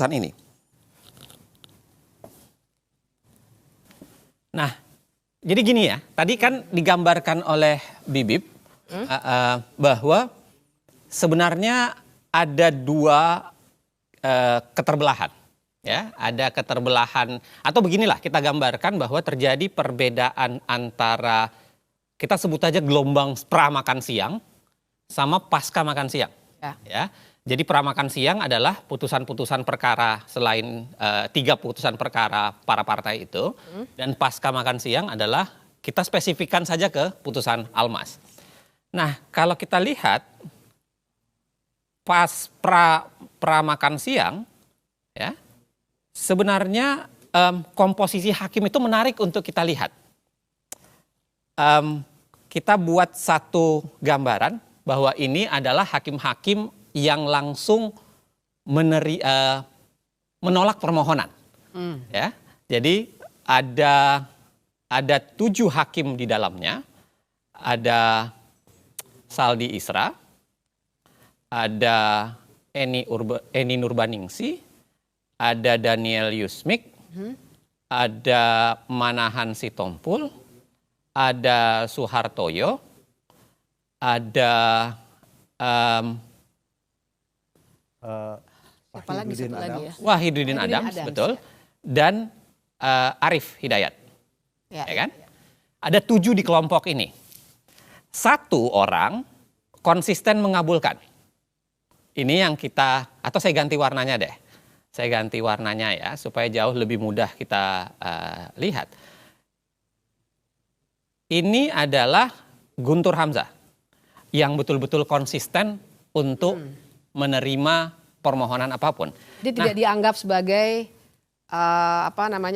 ini. Nah, jadi gini ya, tadi kan digambarkan oleh Bibip bahwa sebenarnya ada dua keterbelahan. Ya, ada keterbelahan atau beginilah kita gambarkan bahwa terjadi perbedaan antara kita sebut aja gelombang pra-makan siang sama pasca makan siang. Ya. Jadi pra-makan siang adalah putusan-putusan perkara selain 3 putusan perkara para partai itu, dan pasca makan siang adalah kita spesifikkan saja ke putusan Almas. Nah, kalau kita lihat pas pra-makan siang ya, sebenarnya komposisi hakim itu menarik untuk kita lihat. Kita buat satu gambaran bahwa ini adalah hakim-hakim yang langsung menolak permohonan. Ya, jadi ada 7 hakim di dalamnya. Ada Saldi Isra, ada Eni Nurbaningsi, ada Daniel Yusmik, ada Manahan Sitompul, ada Suhartoyo, ada Wahidudin Adams, betul, dan Arif Hidayat, ya kan? Ada 7 di kelompok ini. 1 orang konsisten mengabulkan. Ini yang kita, atau saya ganti warnanya deh. Saya ganti warnanya ya, supaya jauh lebih mudah kita lihat. Ini adalah Guntur Hamzah yang betul-betul konsisten untuk menerima permohonan apapun. Jadi tidak dianggap sebagai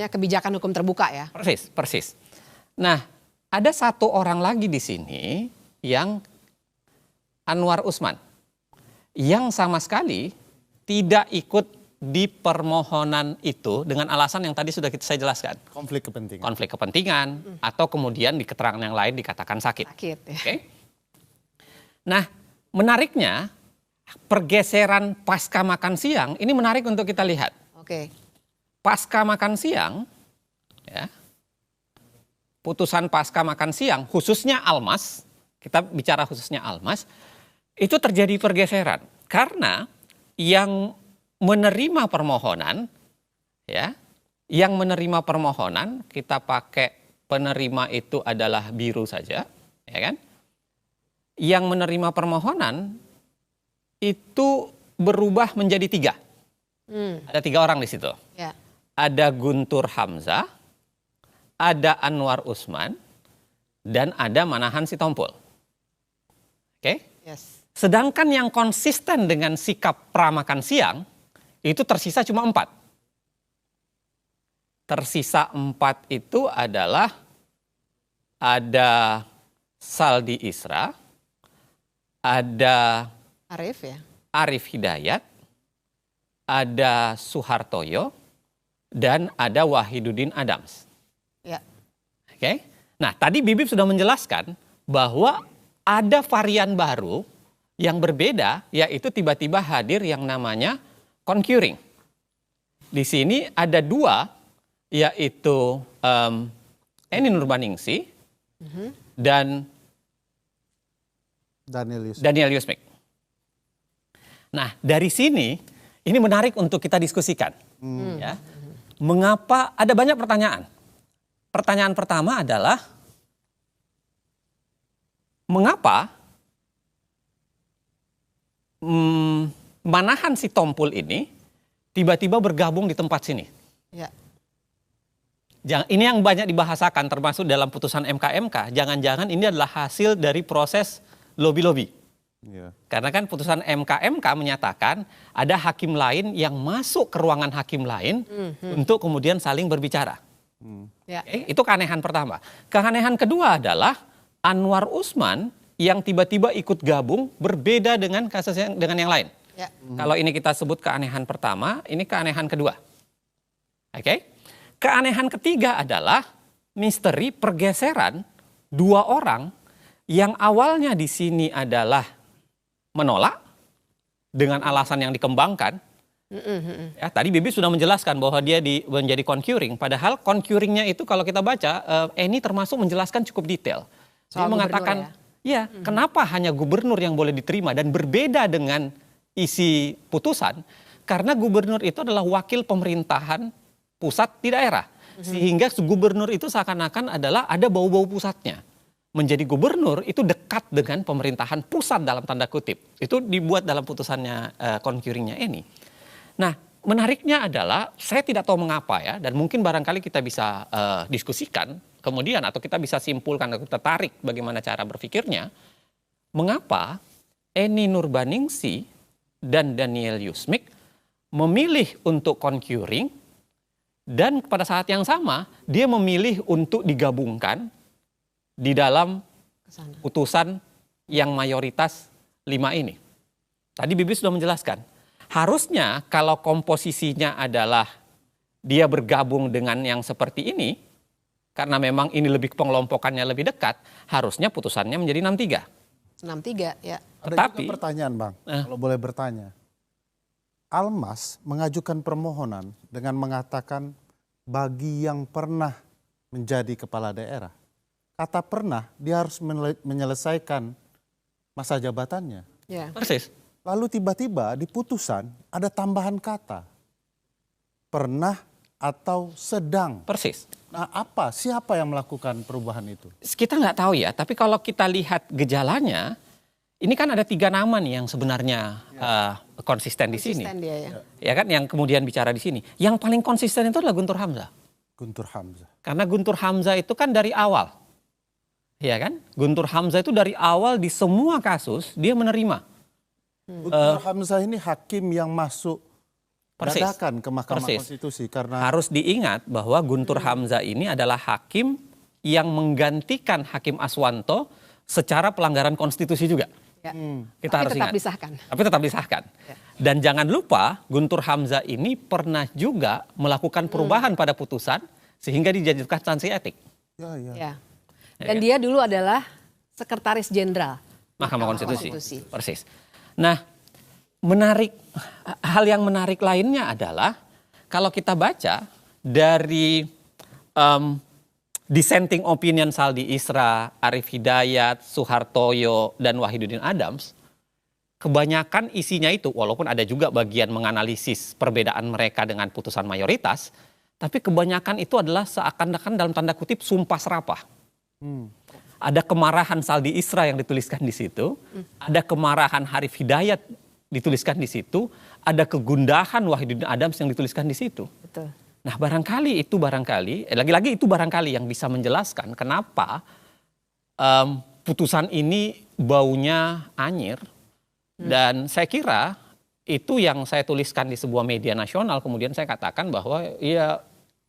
kebijakan hukum terbuka ya? Persis. Nah, ada 1 orang lagi di sini yang Anwar Usman, yang sama sekali tidak ikut di permohonan itu dengan alasan yang tadi sudah saya jelaskan. Konflik kepentingan atau kemudian di keterangan yang lain dikatakan sakit. Ya. Oke. Nah, menariknya pergeseran pasca makan siang ini menarik untuk kita lihat. Oke. Pasca makan siang, ya, putusan pasca makan siang, khususnya Almas, kita bicara khususnya Almas, itu terjadi pergeseran karena yang menerima permohonan, ya, yang menerima permohonan kita pakai penerima itu adalah biru saja, ya kan? Yang menerima permohonan itu berubah menjadi 3. Ada 3 orang di situ. Ya. Ada Guntur Hamzah, ada Anwar Usman, dan ada Manahan Sitompul. Oke? Yes. Sedangkan yang konsisten dengan sikap pra-makan siang itu tersisa cuma 4. Tersisa 4 itu adalah ada Saldi Isra, ada Arif Hidayat, ada Suhartoyo, dan ada Wahidudin Adams. Ya. Oke. Nah, tadi Bibip sudah menjelaskan bahwa ada varian baru yang berbeda, yaitu tiba-tiba hadir yang namanya concurring. Di sini ada 2, yaitu Eni Nurbaningsi dan Daniel Yusmik. Nah, dari sini ini menarik untuk kita diskusikan. Ya. Mengapa ada banyak pertanyaan? Pertanyaan pertama adalah mengapa Manahan Sitompul ini tiba-tiba bergabung di tempat sini? Ya. Ini yang banyak dibahasakan termasuk dalam putusan MK-MK. Jangan-jangan ini adalah hasil dari proses lobby-lobby. Ya. Karena kan putusan MK-MK menyatakan ada hakim lain yang masuk ke ruangan hakim lain untuk kemudian saling berbicara. Ya. Itu keanehan pertama. Keanehan kedua adalah Anwar Usman yang tiba-tiba ikut gabung berbeda dengan kasus dengan yang lain. Ya. Kalau ini kita sebut keanehan pertama, ini keanehan kedua. Oke? Keanehan ketiga adalah misteri pergeseran dua orang yang awalnya di sini adalah menolak dengan alasan yang dikembangkan. Ya, tadi Bibi sudah menjelaskan bahwa dia menjadi concurring. Padahal concurringnya itu kalau kita baca, Eni termasuk menjelaskan cukup detail. Dia mengatakan, ya kenapa hanya gubernur yang boleh diterima dan berbeda dengan isi putusan. Karena gubernur itu adalah wakil pemerintahan pusat di daerah. Sehingga gubernur itu seakan-akan adalah ada bau-bau pusatnya. Menjadi gubernur itu dekat dengan pemerintahan pusat dalam tanda kutip. Itu dibuat dalam putusannya concurringnya Eni. Nah, menariknya adalah saya tidak tahu mengapa ya, dan mungkin barangkali kita bisa diskusikan kemudian atau kita bisa simpulkan atau kita tarik bagaimana cara berpikirnya. Mengapa Eni Nurbaningsih dan Daniel Yusmik memilih untuk concurring dan pada saat yang sama dia memilih untuk digabungkan di dalam putusan yang mayoritas 5 ini. Tadi Bibi sudah menjelaskan. Harusnya kalau komposisinya adalah dia bergabung dengan yang seperti ini, karena memang ini lebih pengelompokannya lebih dekat, harusnya putusannya menjadi 6-3. 6-3 ya. Ada juga pertanyaan Bang, kalau boleh bertanya. Almas mengajukan permohonan dengan mengatakan bagi yang pernah menjadi kepala daerah. Kata pernah, dia harus menyelesaikan masa jabatannya. Ya. Persis. Lalu tiba-tiba di putusan ada tambahan kata. Pernah atau sedang. Persis. Nah siapa yang melakukan perubahan itu? Kita nggak tahu ya, tapi kalau kita lihat gejalanya, ini kan ada 3 nama nih yang sebenarnya konsisten di sini. Dia, ya kan, yang kemudian bicara di sini. Yang paling konsisten itu adalah Guntur Hamzah. Guntur Hamzah. Karena Guntur Hamzah itu kan dari awal. Ya kan? Guntur Hamzah itu dari awal di semua kasus dia menerima. Guntur Hamzah ini hakim yang masuk dadakan ke Mahkamah Konstitusi karena harus diingat bahwa Guntur Hamzah ini adalah hakim yang menggantikan Hakim Aswanto secara pelanggaran konstitusi juga. Ya. Kita harus tetap ingat. disahkan. Tapi tetap disahkan. Ya. Dan jangan lupa Guntur Hamzah ini pernah juga melakukan perubahan pada putusan sehingga dijatuhkan sanksi etik. Ya. Dan dia dulu adalah Sekretaris Jenderal Mahkamah Konstitusi. Persis. Nah, hal yang menarik lainnya adalah kalau kita baca dari dissenting opinion Saldi Isra, Arif Hidayat, Suhartoyo, dan Wahidudin Adams, kebanyakan isinya itu, walaupun ada juga bagian menganalisis perbedaan mereka dengan putusan mayoritas, tapi kebanyakan itu adalah seakan-akan dalam tanda kutip sumpah serapah. Ada kemarahan Saldi Isra yang dituliskan di situ, ada kemarahan Arif Hidayat dituliskan di situ, ada kegundahan Wahidudin Adams yang dituliskan di situ. Betul. Nah barangkali lagi-lagi itu barangkali yang bisa menjelaskan kenapa putusan ini baunya anyir. Dan saya kira itu yang saya tuliskan di sebuah media nasional, kemudian saya katakan bahwa ya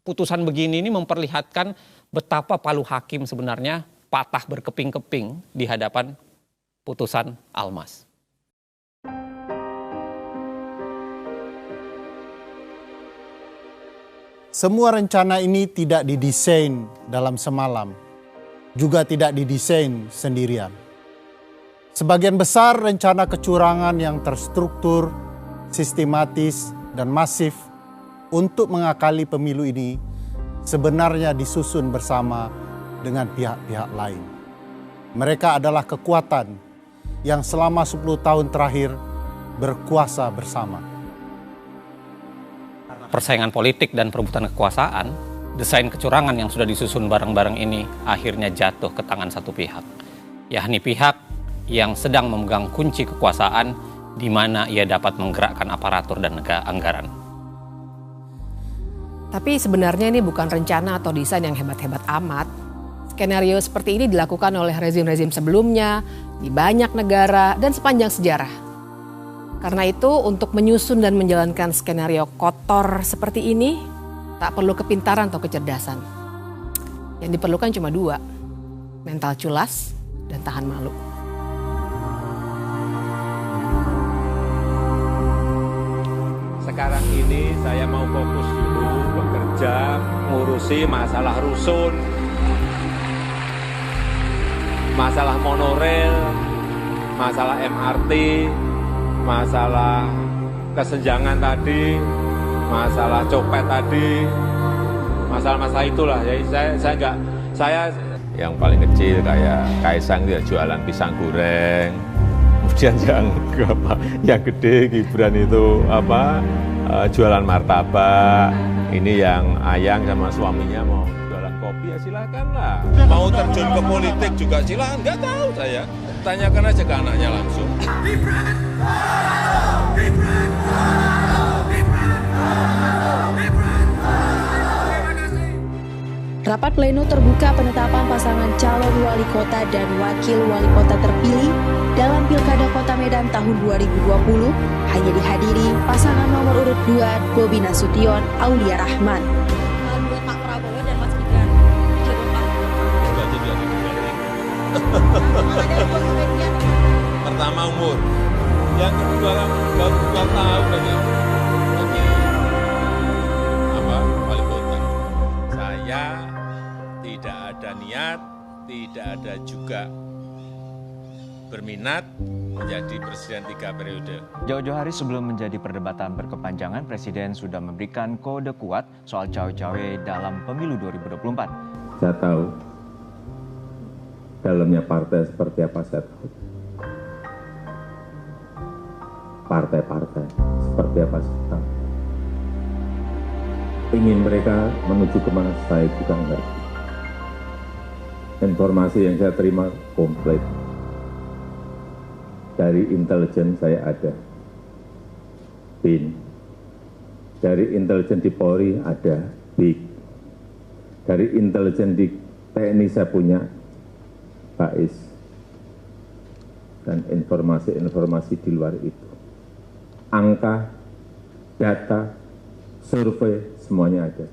putusan begini ini memperlihatkan betapa palu hakim sebenarnya patah berkeping-keping di hadapan putusan Almas. Semua rencana ini tidak didesain dalam semalam, juga tidak didesain sendirian. Sebagian besar rencana kecurangan yang terstruktur, sistematis, dan masif untuk mengakali pemilu ini sebenarnya disusun bersama dengan pihak-pihak lain. Mereka adalah kekuatan yang selama 10 tahun terakhir berkuasa bersama. Persaingan politik dan perebutan kekuasaan, desain kecurangan yang sudah disusun bareng-bareng ini akhirnya jatuh ke tangan satu pihak, yakni pihak yang sedang memegang kunci kekuasaan di mana ia dapat menggerakkan aparatur dan anggaran. Tapi sebenarnya ini bukan rencana atau desain yang hebat-hebat amat. Skenario seperti ini dilakukan oleh rezim-rezim sebelumnya di banyak negara dan sepanjang sejarah. Karena itu untuk menyusun dan menjalankan skenario kotor seperti ini tak perlu kepintaran atau kecerdasan. Yang diperlukan cuma 2, mental culas dan tahan malu. Sekarang ini saya mau fokus dulu bekerja, ngurusi masalah rusun, masalah monorail, masalah MRT, masalah kesenjangan tadi, masalah copet tadi, masalah-masalah itulah. Jadi saya yang paling kecil kayak Kaisang dia jualan pisang goreng, kemudian yang gede Gibran itu jualan martabak. Ini yang Ayang sama suaminya mau jualan kopi, ya silakan lah. Mau terjun ke politik juga silakan, nggak tahu saya. Tanyakan aja ke anaknya langsung. Rapat pleno terbuka penetapan pasangan calon wali kota dan wakil wali kota terpilih dalam Pilkada Kota Medan tahun 2020 hanya dihadiri pasangan nomor urut 2 Bobi Nasution Aulia Rahman. Buat Pak Prabowo dan Mas Gibran, Pertama umur, yang kedua baru 2 tahun aja. Wali kota. Saya tidak ada niat, tidak ada juga berminat menjadi presiden 3 periode. Jauh-jauh hari sebelum menjadi perdebatan berkepanjangan, Presiden sudah memberikan kode kuat soal cawe-cawe dalam pemilu 2024. Saya tahu dalamnya partai seperti apa, saya tahu. Partai-partai seperti apa, saya tahu. Ingin mereka menuju kemana, saya juga ngerti. Informasi yang saya terima komplit. Dari intelijen saya ada, BIN. Dari intelijen di Polri ada, BIK. Dari intelijen di TNI saya punya, BAIS. Dan informasi-informasi di luar itu. Angka, data, survei, semuanya ada.